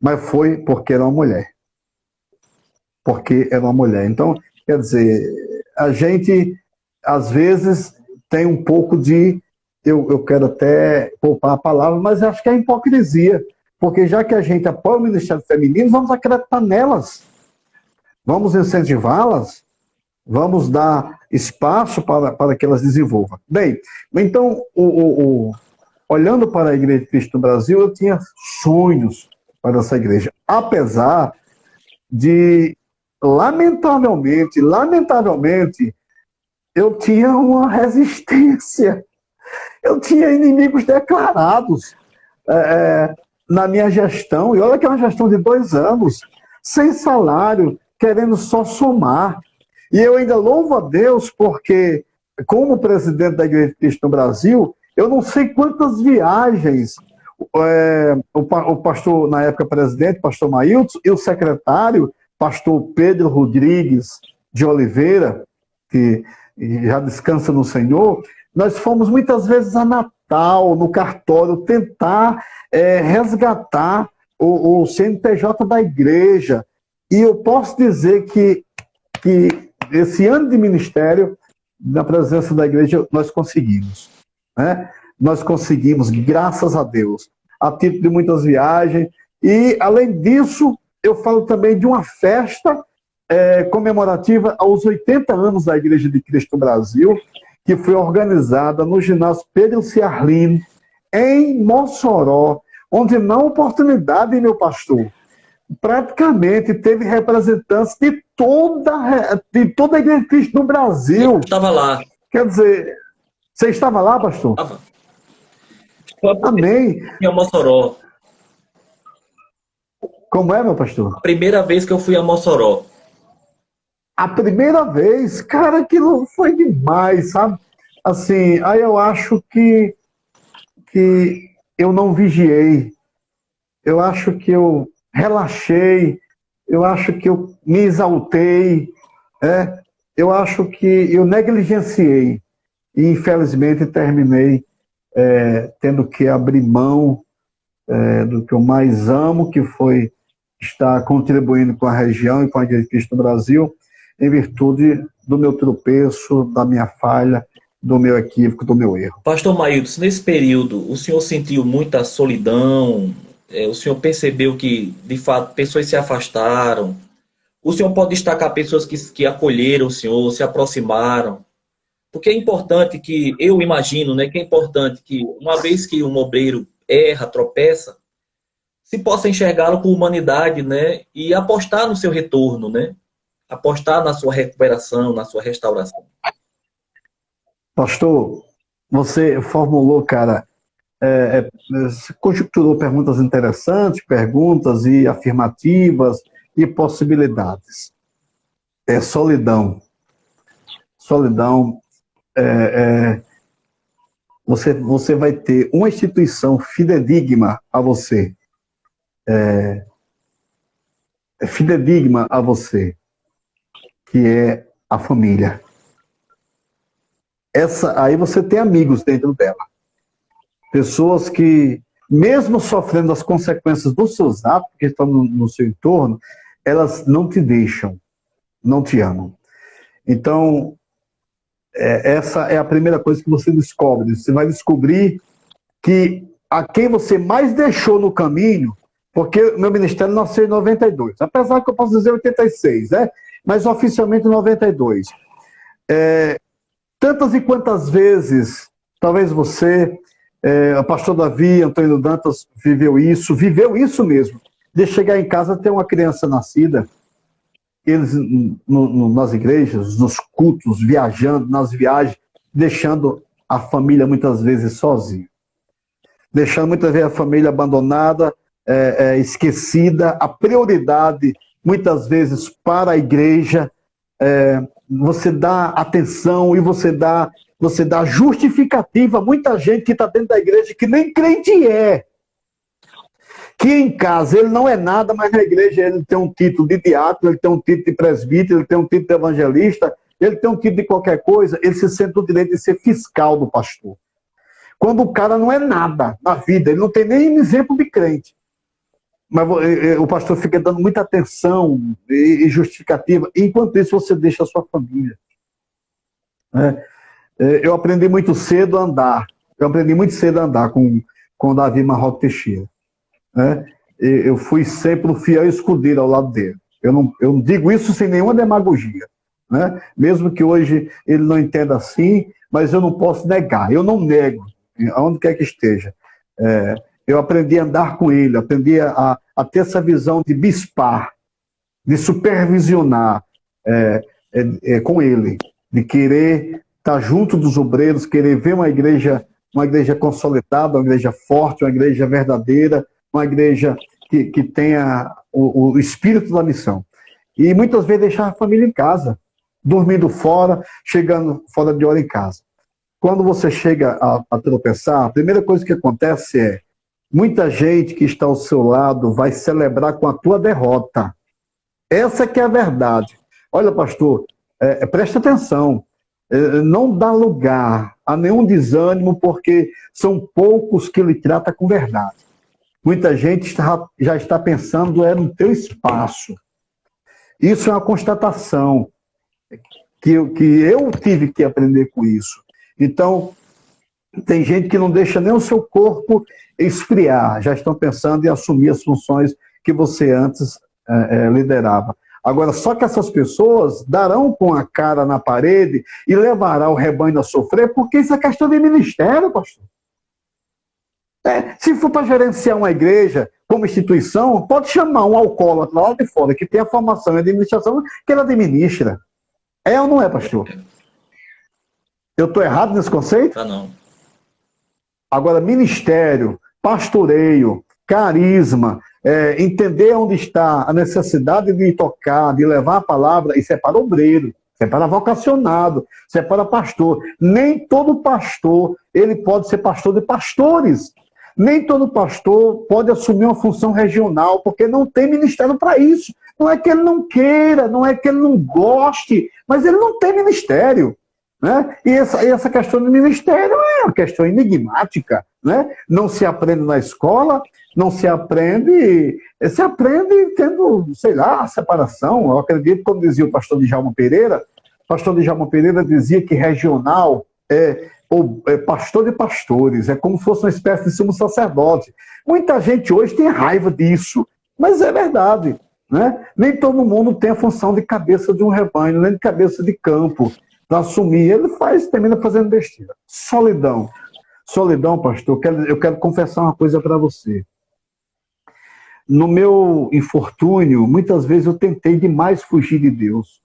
mas foi porque era uma mulher. Porque era uma mulher. Então, quer dizer, a gente, às vezes, tem um pouco de... Eu quero até poupar a palavra, mas acho que é hipocrisia. Porque já que a gente apoia o Ministério Feminino, vamos acreditar nelas. Vamos incentivá-las. Vamos dar espaço para que elas desenvolvam. Bem, então, olhando para a Igreja de Cristo no Brasil, eu tinha sonhos para essa igreja. Apesar de, lamentavelmente, eu tinha uma resistência. Eu tinha inimigos declarados na minha gestão. E olha que é uma gestão de 2 anos, sem salário, querendo só somar. E eu ainda louvo a Deus porque, como presidente da Igreja de Cristo no Brasil, eu não sei quantas viagens o pastor, na época presidente, pastor Mailton, e o secretário, pastor Pedro Rodrigues de Oliveira, que já descansa no Senhor, nós fomos muitas vezes a Natal, no cartório, tentar resgatar o CNPJ da igreja. E eu posso dizer que esse ano de ministério, na presença da igreja, nós conseguimos. Né? Nós conseguimos, graças a Deus, a título de muitas viagens. E, além disso, eu falo também de uma festa comemorativa aos 80 anos da Igreja de Cristo no Brasil, que foi organizada no ginásio Pedro Ciarlino, em Mossoró, onde, na oportunidade, meu pastor, praticamente teve representantes de toda a Igreja de Cristo no Brasil. Eu estava lá. Quer dizer, você estava lá, pastor? Estava. Amém. Em Mossoró. Como é, meu pastor? A primeira vez que eu fui a Mossoró. A primeira vez, cara, aquilo foi demais, sabe? Assim, aí eu acho que eu não vigiei. Eu acho que eu relaxei. Eu acho que eu me exaltei. Eu acho que eu negligenciei. E, infelizmente, terminei tendo que abrir mão do que eu mais amo, que foi estar contribuindo com a região e com a Igreja de Cristo no Brasil, em virtude do meu tropeço, da minha falha, do meu equívoco, do meu erro. Pastor Mailton, nesse período, o senhor sentiu muita solidão? O senhor percebeu que, de fato, pessoas se afastaram? O senhor pode destacar pessoas que acolheram o senhor, se aproximaram? Porque é importante que, eu imagino, né, que é importante que, uma vez que um obreiro erra, tropeça, se possa enxergá-lo com humanidade, né, e apostar no seu retorno, né? Apostar na sua recuperação, na sua restauração. Pastor, você formulou, cara, conjecturou perguntas interessantes, perguntas e afirmativas e possibilidades. Solidão. Solidão. Você vai ter uma instituição fidedigna a você. Fidedigna a você, que é a família. Aí você tem amigos dentro dela. Pessoas que, mesmo sofrendo as consequências dos seus atos, que estão no seu entorno, elas não te deixam, não te amam. Então, essa é a primeira coisa que você descobre. Você vai descobrir que a quem você mais deixou no caminho, porque o meu ministério nasceu em 92, apesar que eu posso dizer 86, né? Mas oficialmente 92. Tantas e quantas vezes, talvez você, o pastor Davi, Antônio Dantas, viveu isso mesmo, de chegar em casa ter uma criança nascida, eles nas igrejas, nos cultos, viajando, nas viagens, deixando a família muitas vezes sozinha. Deixando muitas vezes a família abandonada, esquecida, a prioridade muitas vezes para a igreja, você dá atenção e você dá justificativa a muita gente que está dentro da igreja que nem crente é. Que em casa ele não é nada, mas na igreja ele tem um título de diácono, ele tem um título de presbítero, ele tem um título de evangelista, ele tem um título de qualquer coisa, ele se sente o direito de ser fiscal do pastor. Quando o cara não é nada na vida, ele não tem nem exemplo de crente. Mas o pastor fica dando muita atenção e justificativa. Enquanto isso, você deixa a sua família. Eu aprendi muito cedo a andar. Com o Davi Marroco Teixeira. Eu fui sempre um fiel escudeiro ao lado dele. Eu não digo isso sem nenhuma demagogia. Mesmo que hoje ele não entenda assim, mas eu não posso negar. Eu não nego, aonde quer que esteja. Eu aprendi a andar com ele, aprendi a ter essa visão de bispar, de supervisionar com ele, de querer estar junto dos obreiros, querer ver uma igreja consolidada, uma igreja forte, uma igreja verdadeira, uma igreja que tenha o espírito da missão. E muitas vezes deixar a família em casa, dormindo fora, chegando fora de hora em casa. Quando você chega a tropeçar, a primeira coisa que acontece é muita gente que está ao seu lado vai celebrar com a tua derrota. Essa que é a verdade. Olha, pastor, presta atenção. Não dá lugar a nenhum desânimo, porque são poucos que lhe tratam com verdade. Muita gente já está pensando no teu espaço. Isso é uma constatação que eu tive que aprender com isso. Então, tem gente que não deixa nem o seu corpo esfriar, já estão pensando em assumir as funções que você antes liderava. Agora, só que essas pessoas darão com a cara na parede e levará o rebanho a sofrer, porque isso é questão de ministério, pastor. Se for para gerenciar uma igreja como instituição, pode chamar um alcoólatra lá de fora, que tem a formação em administração, que ele administra. É ou não é, pastor? Eu estou errado nesse conceito? Tá, não. Agora, ministério, pastoreio, carisma, entender onde está a necessidade de tocar, de levar a palavra, isso é para obreiro, isso é para vocacionado, isso é para pastor. Nem todo pastor ele pode ser pastor de pastores. Nem todo pastor pode assumir uma função regional, porque não tem ministério para isso. Não é que ele não queira, não é que ele não goste, mas ele não tem ministério. E essa questão do ministério é uma questão enigmática. Não se aprende na escola, não se aprende tendo, sei lá, a separação. Eu acredito, como dizia o pastor Djalma Pereira, dizia que regional é pastor de pastores, é como se fosse uma espécie de sumo sacerdote. Muita gente hoje tem raiva disso, mas é verdade. Nem todo mundo tem a função de cabeça de um rebanho, nem de cabeça de campo, para assumir. Ele termina fazendo besteira. Solidão. Solidão, pastor, eu quero confessar uma coisa para você. No meu infortúnio, muitas vezes eu tentei demais fugir de Deus.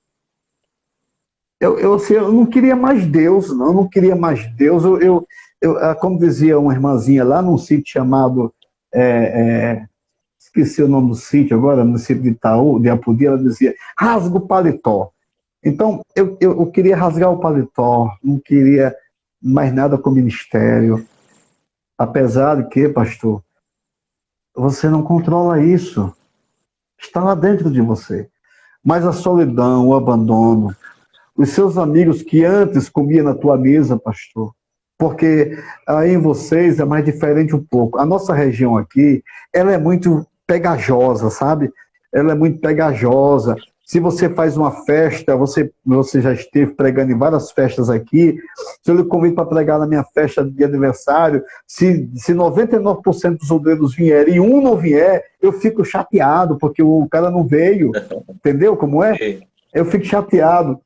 Eu não queria mais Deus, não. Eu não queria mais Deus. Como dizia uma irmãzinha lá num sítio chamado... esqueci o nome do sítio agora, no sítio de Itaú, de Apodi, ela dizia, rasga o paletó. Então, eu queria rasgar o paletó, não queria mais nada com o ministério. Apesar de que, pastor, você não controla isso. Está lá dentro de você. Mas a solidão, o abandono, os seus amigos que antes comiam na tua mesa, pastor, porque aí em vocês é mais diferente um pouco. A nossa região aqui, ela é muito pegajosa, sabe? Ela é muito pegajosa. Se você faz uma festa, você já esteve pregando em várias festas aqui, se eu lhe convido para pregar na minha festa de aniversário, se 99% dos obreiros vierem e um não vier, eu fico chateado, porque o cara não veio. Entendeu como é? Eu fico chateado.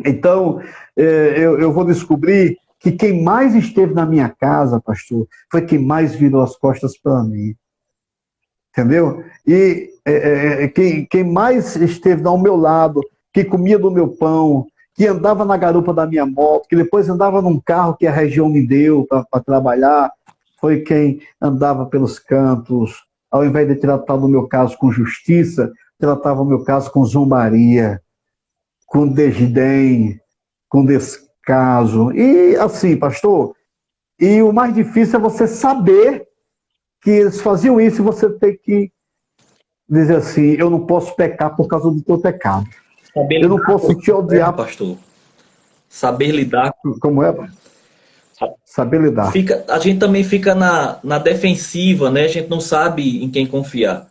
Então, eu vou descobrir que quem mais esteve na minha casa, pastor, foi quem mais virou as costas para mim. Entendeu? E quem mais esteve ao meu lado, que comia do meu pão, que andava na garupa da minha moto, que depois andava num carro que a região me deu para trabalhar, foi quem andava pelos cantos, ao invés de tratar o meu caso com justiça, tratava o meu caso com zombaria, com desdém, com descaso. E assim, pastor, e o mais difícil é você saber que eles faziam isso e você tem que dizer assim, eu não posso pecar por causa do teu pecado. Eu não posso te odiar. Pastor. Saber lidar. Como é? Saber lidar. A gente também fica na defensiva, né? A gente não sabe em quem confiar.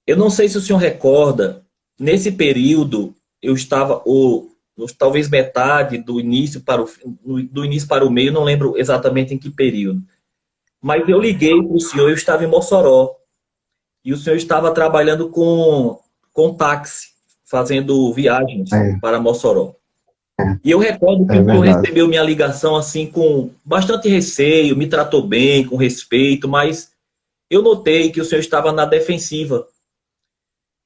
Eu não sei se o senhor recorda, nesse período, eu estava, ou talvez metade do início para o meio, não lembro exatamente em que período. Mas eu liguei para o senhor, eu estava em Mossoró. E o senhor estava trabalhando com táxi, fazendo viagens para Mossoró. E eu recordo que o senhor recebeu minha ligação assim com bastante receio, me tratou bem, com respeito, mas eu notei que o senhor estava na defensiva.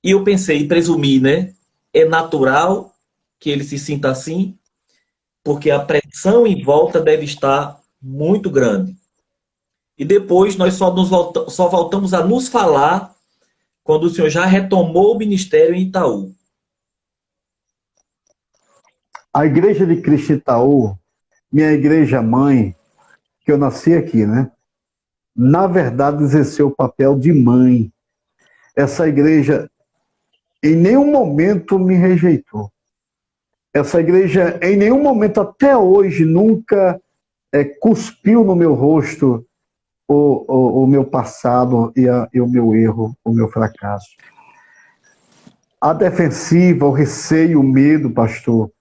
E eu pensei, presumi, né? É natural que ele se sinta assim, porque a pressão em volta deve estar muito grande. E depois nós só voltamos a nos falar quando o senhor já retomou o ministério em Itaú. A Igreja de Cristo Itaú, minha igreja mãe, que eu nasci aqui, né? Na verdade, exerceu o papel de mãe. Essa igreja em nenhum momento me rejeitou. Essa igreja, em nenhum momento até hoje, nunca cuspiu no meu rosto o meu passado e o meu erro, o meu fracasso. A defensiva, o receio, o medo, pastor,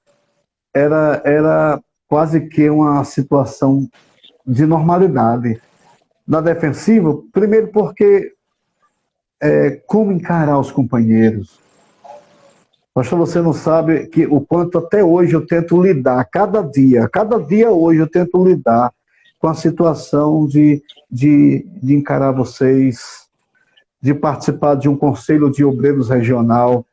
era quase que uma situação de normalidade. Na defensiva, primeiro porque como encarar os companheiros. Pastor, você não sabe que o quanto até hoje eu tento lidar, cada dia hoje eu tento lidar com a situação de encarar vocês, de participar de um conselho de obreiros regional,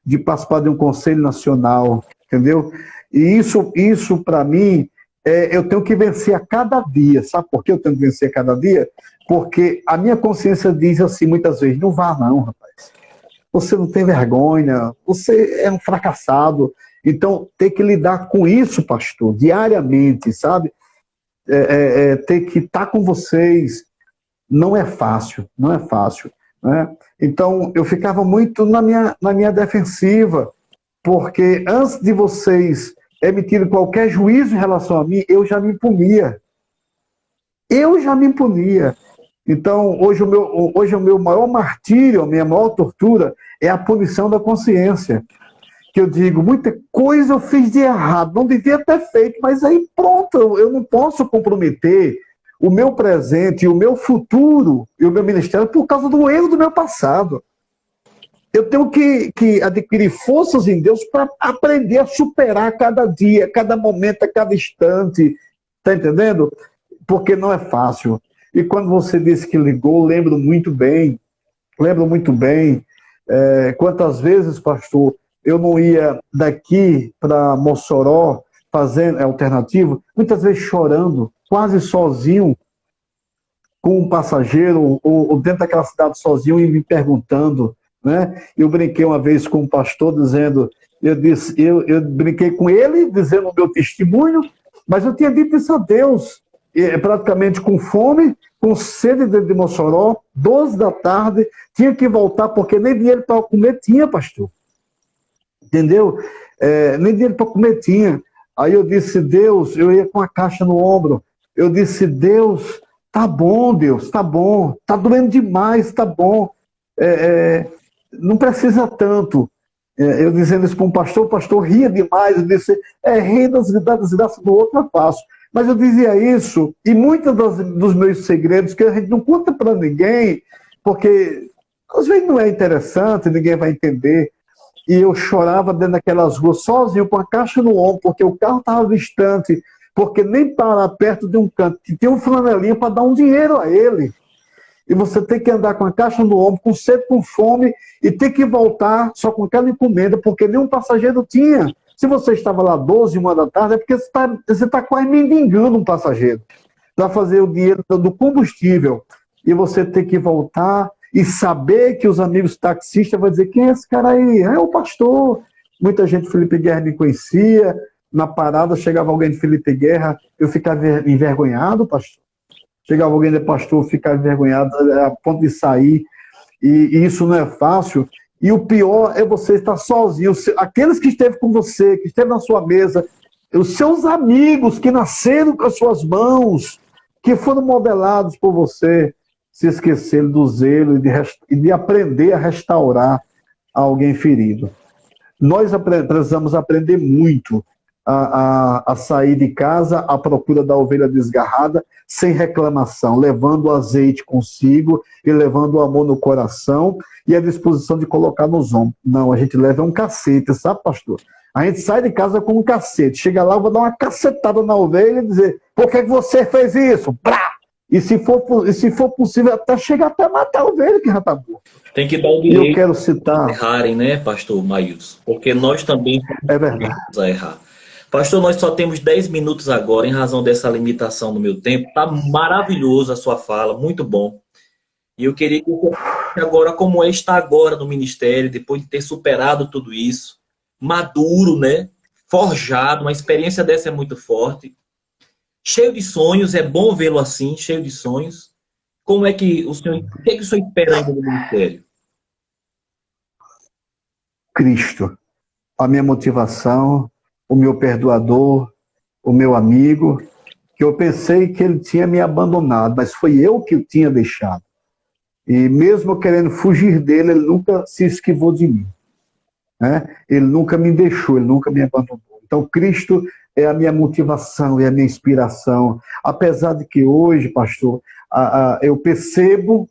de participar de um conselho nacional, entendeu? E isso para mim, eu tenho que vencer a cada dia. Sabe por que eu tenho que vencer a cada dia? Porque a minha consciência diz assim, muitas vezes, não vá não, rapaz. Você não tem vergonha, você é um fracassado. Então, tem que lidar com isso, pastor, diariamente, sabe? Ter que estar com vocês não é fácil, não é fácil, né? Então, eu ficava muito na minha defensiva, porque antes de vocês emitirem qualquer juízo em relação a mim, eu já me punia. Então, hoje o meu maior martírio, a minha maior tortura é a punição da consciência. Que eu digo, muita coisa eu fiz de errado, não devia ter feito, mas aí pronto, eu não posso comprometer o meu presente, o meu futuro e o meu ministério por causa do erro do meu passado. Eu tenho que adquirir forças em Deus para aprender a superar cada dia, cada momento, a cada instante. Está entendendo? Porque não é fácil. E quando você disse que ligou, lembro muito bem. Quantas vezes, pastor, eu não ia daqui para Mossoró, fazendo alternativo, muitas vezes chorando, quase sozinho, com um passageiro, ou dentro daquela cidade sozinho, e me perguntando, né? Eu brinquei uma vez com um pastor dizendo, eu brinquei com ele, dizendo o meu testemunho, mas eu tinha dito isso a Deus, praticamente com fome, com sede de Mossoró, 12 da tarde, tinha que voltar, porque nem dinheiro para comer tinha, pastor. Entendeu? Nem dinheiro para comer tinha. Aí eu disse, Deus, eu ia com a caixa no ombro, eu disse, Deus, tá bom, Deus, tá bom, tá doendo demais, tá bom, não precisa tanto. Eu dizendo isso para o pastor ria demais, eu disse, rir das desgraças do outro é fácil. Mas eu dizia isso, e muitos dos meus segredos, que a gente não conta para ninguém, porque às vezes não é interessante, ninguém vai entender. E eu chorava dentro daquelas ruas, sozinho, com a caixa no ombro, porque o carro estava distante, porque nem parar perto de um canto, que tem um flanelinha para dar um dinheiro a ele. E você tem que andar com a caixa no ombro, com sede, com fome, e ter que voltar só com aquela encomenda, porque nenhum passageiro tinha. Se você estava lá 12, 1 da tarde, é porque você está quase mendigando um passageiro para fazer o dinheiro do combustível. E você tem que voltar e saber que os amigos taxistas vão dizer, quem é esse cara aí? É o pastor. muita gente de Felipe Guerra me conhecia, na parada chegava alguém de Felipe Guerra, eu ficava envergonhado, pastor. Chegava alguém de pastor, eu ficava envergonhado, a ponto de sair, e isso não é fácil. E o pior é você estar sozinho. Aqueles que esteve com você, que esteve na sua mesa, os seus amigos que nasceram com as suas mãos, que foram modelados por você, se esqueceram do zelo e de aprender a restaurar alguém ferido. Nós precisamos aprender muito a sair de casa à procura da ovelha desgarrada, sem reclamação, levando o azeite consigo e levando o amor no coração e a disposição de colocar nos ombros. Não, a gente leva um cacete, sabe, pastor? A gente sai de casa com um cacete. Chega lá, eu vou dar uma cacetada na ovelha e dizer: por que você fez isso? Brá! E se for possível, até chegar até matar a ovelha que já está boa. Tem que dar o direito eu quero citar... de errarem, né, pastor Maílson? Porque nós também verdade. a errar. Pastor, nós só temos 10 minutos agora, em razão dessa limitação no meu tempo. Está maravilhoso a sua fala, muito bom. E eu queria que você agora, como está agora no ministério, depois de ter superado tudo isso, maduro, né? Forjado, uma experiência dessa é muito forte. Cheio de sonhos, é bom vê-lo assim, cheio de sonhos. Como é que o senhor espera ainda no ministério? Cristo, a minha motivação, o meu perdoador, o meu amigo, que eu pensei que ele tinha me abandonado, mas foi eu que o tinha deixado. E mesmo querendo fugir dele, ele nunca se esquivou de mim. Né? Ele nunca me deixou, ele nunca me abandonou. Então, Cristo é a minha motivação, é a minha inspiração. Apesar de que hoje, pastor, eu percebo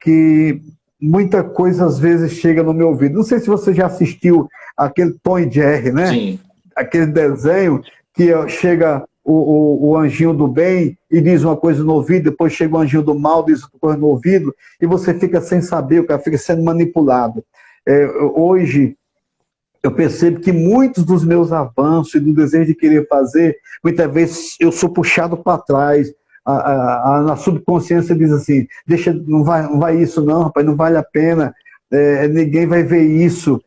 que muita coisa às vezes chega no meu ouvido. Não sei se você já assistiu aquele Tom e Jerry, né? Sim. Aquele desenho que chega o anjinho do bem e diz uma coisa no ouvido, depois chega o anjinho do mal, diz outra coisa no ouvido, e você fica sem saber, o cara fica sendo manipulado. Hoje, eu percebo que muitos dos meus avanços e do desejo de querer fazer, muitas vezes eu sou puxado para trás. Na subconsciência diz assim: deixa, não vai isso não, rapaz, não vale a pena, ninguém vai ver isso,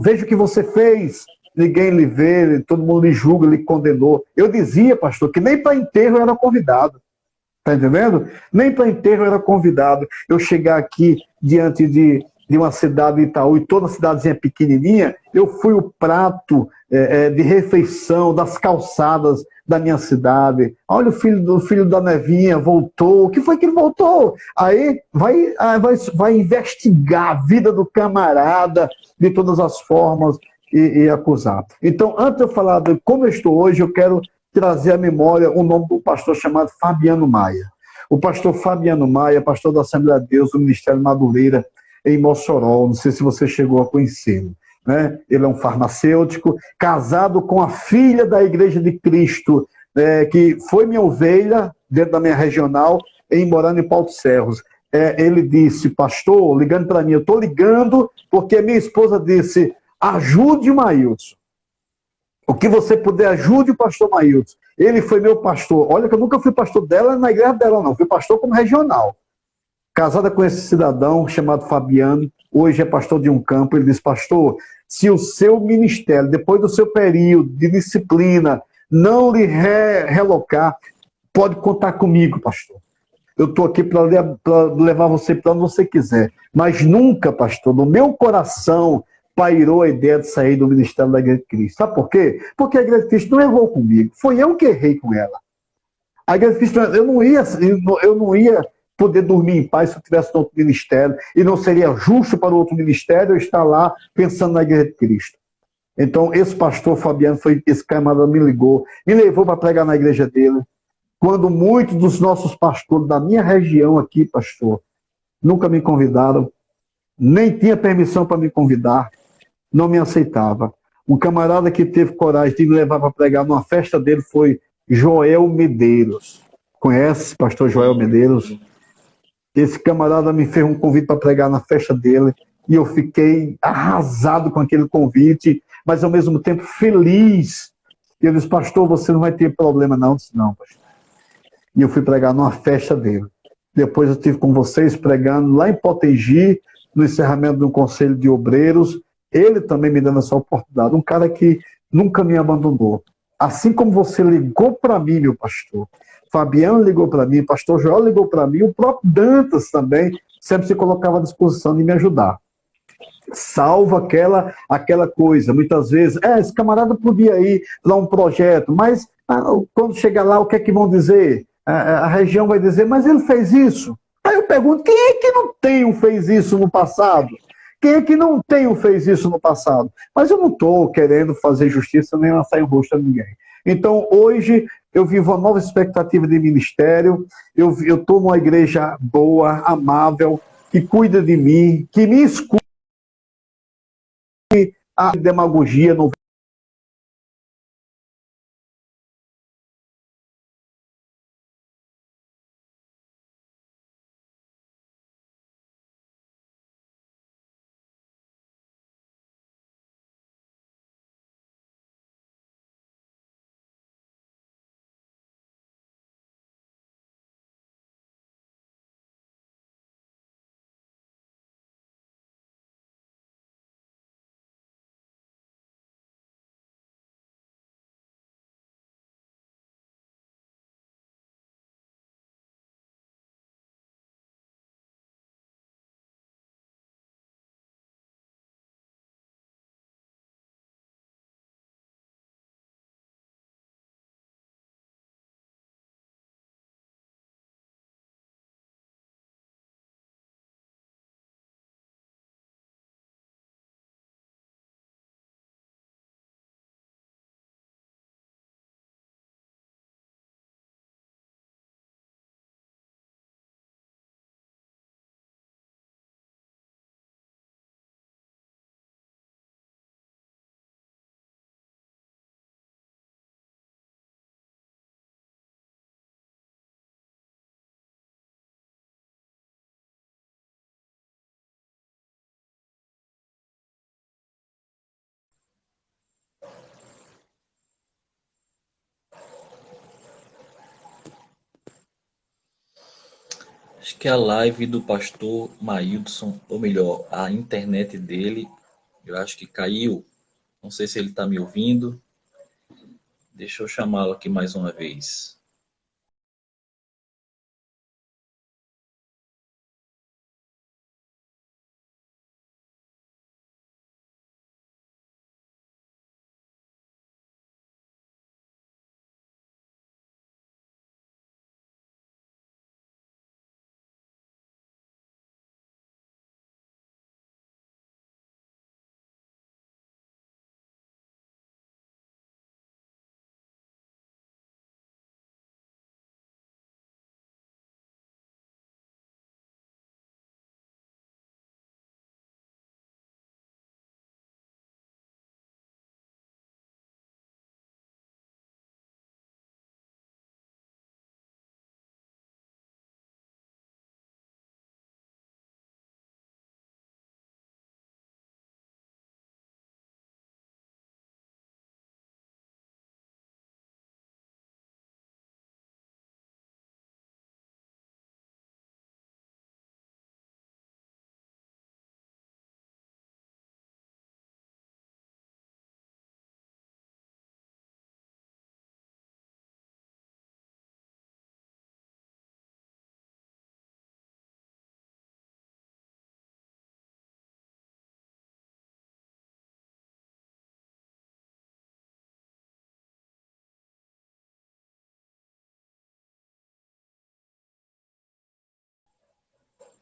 veja o que você fez, ninguém lhe vê, todo mundo lhe julga, lhe condenou. Eu dizia, pastor, que nem para enterro eu era convidado, tá entendendo? Nem para enterro eu era convidado. Eu chegar aqui diante de uma cidade de Itaú, e toda cidadezinha pequenininha, eu fui o prato de refeição das calçadas da minha cidade. Olha, o filho da Nevinha voltou. O que foi que ele voltou? Aí vai investigar a vida do camarada de todas as formas e acusar. Então, antes de eu falar de como eu estou hoje, eu quero trazer à memória o nome do pastor chamado Fabiano Maia. O pastor Fabiano Maia, pastor da Assembleia de Deus, do Ministério Madureira, em Mossoró. Não sei se você chegou a conhecê-lo. Né? Ele é um farmacêutico, casado com a filha da Igreja de Cristo, que foi minha ovelha dentro da minha regional, morando em Paulo de Serros. Ele disse: pastor, ligando para mim, eu estou ligando porque minha esposa disse: ajude o Maílson. O que você puder, ajude o pastor Maílson. Ele foi meu pastor. Olha que eu nunca fui pastor dela na igreja dela, não. Fui pastor como regional. Casada com esse cidadão chamado Fabiano, hoje é pastor de um campo. Ele diz: pastor, se o seu ministério, depois do seu período de disciplina, não lhe relocar, pode contar comigo, pastor. Eu estou aqui para levar você para onde você quiser. Mas nunca, pastor, no meu coração pairou a ideia de sair do ministério da Igreja de Cristo. Sabe por quê? Porque a Igreja de Cristo não errou comigo. Foi eu que errei com ela. A Igreja de Cristo, eu não ia poder dormir em paz se eu tivesse no outro ministério, e não seria justo para o outro ministério eu estar lá pensando na Igreja de Cristo. Então, esse pastor Fabiano, esse camarada me ligou, me levou para pregar na igreja dele, quando muitos dos nossos pastores da minha região aqui, pastor, nunca me convidaram, nem tinha permissão para me convidar, não me aceitava. Um camarada que teve coragem de me levar para pregar numa festa dele foi Joel Medeiros. Conhece, pastor Joel Medeiros? Esse camarada me fez um convite para pregar na festa dele, e eu fiquei arrasado com aquele convite, mas ao mesmo tempo feliz. E ele disse: pastor, você não vai ter problema não. Eu disse: não, pastor. E eu fui pregar numa festa dele. Depois eu estive com vocês pregando lá em Potengi, no encerramento de um conselho de obreiros, ele também me dando essa oportunidade, um cara que nunca me abandonou. Assim como você ligou para mim, meu pastor, Fabiano ligou para mim, pastor Joel ligou para mim, o próprio Dantas também sempre se colocava à disposição de me ajudar. Salvo aquela coisa, muitas vezes, esse camarada podia ir lá um projeto, mas quando chegar lá, o que é que vão dizer? A região vai dizer, mas ele fez isso. Aí eu pergunto, quem é que não tem fez isso no passado? Quem é que não tem fez isso no passado? Mas eu não estou querendo fazer justiça nem lançar em rosto a ninguém. Então, hoje, eu vivo uma nova expectativa de ministério, eu estou numa igreja boa, amável, que cuida de mim, que me escuta. A demagogia não. Acho que a live do pastor Maílson, ou melhor, a internet dele, eu acho que caiu. Não sei se ele está me ouvindo. Deixa eu chamá-lo aqui mais uma vez.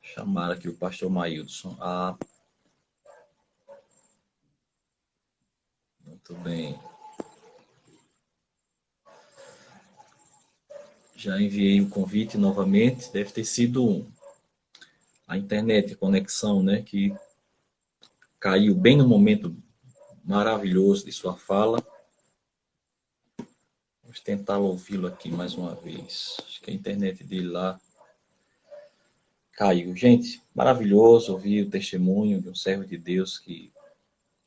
Chamar aqui o pastor Maílson. Ah, muito bem. Já enviei o convite novamente. Deve ter sido a internet, a conexão, né? Que caiu bem no momento maravilhoso de sua fala. Vamos tentar ouvi-lo aqui mais uma vez. Acho que a internet dele lá caiu. Gente, maravilhoso ouvir o testemunho de um servo de Deus que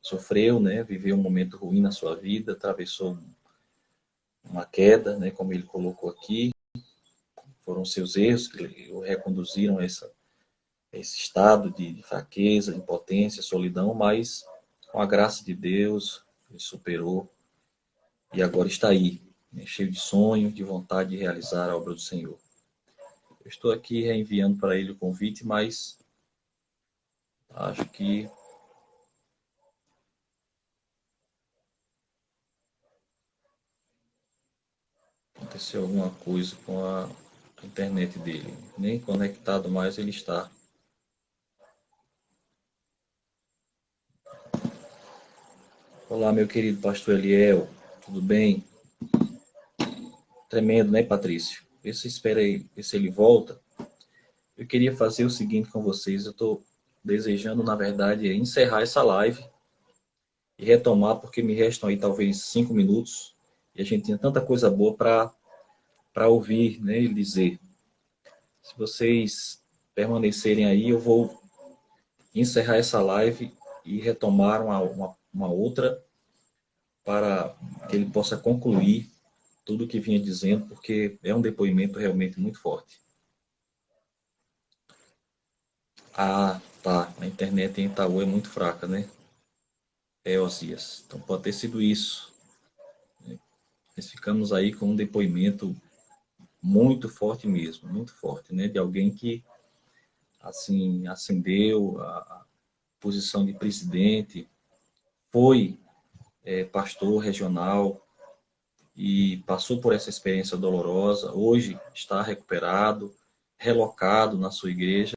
sofreu, né? Viveu um momento ruim na sua vida, atravessou uma queda, né? Como ele colocou aqui. Foram seus erros que o reconduziram a esse estado de fraqueza, impotência, solidão, mas com a graça de Deus, ele superou e agora está aí, né, cheio de sonho, de vontade de realizar a obra do Senhor. Eu estou aqui reenviando para ele o convite, mas acho que aconteceu alguma coisa com a internet dele. Nem conectado mais ele está. Olá, meu querido pastor Eliel, tudo bem? Tremendo, né, Patrício? Vê se espera aí, vê se ele volta. Eu queria fazer o seguinte com vocês. Eu estou desejando, na verdade, encerrar essa live e retomar, porque me restam aí talvez 5 minutos. E a gente tinha tanta coisa boa para ouvir, né, ele dizer. Se vocês permanecerem aí, eu vou encerrar essa live e retomar uma outra para que ele possa concluir tudo o que vinha dizendo, porque é um depoimento realmente muito forte. Ah, tá. A internet em Itaú é muito fraca, né? É, Osias. Então pode ter sido isso. Nós ficamos aí com um depoimento muito forte mesmo, muito forte, né? De alguém que, assim, ascendeu a posição de presidente, foi pastor regional e passou por essa experiência dolorosa. Hoje está recuperado, relocado na sua igreja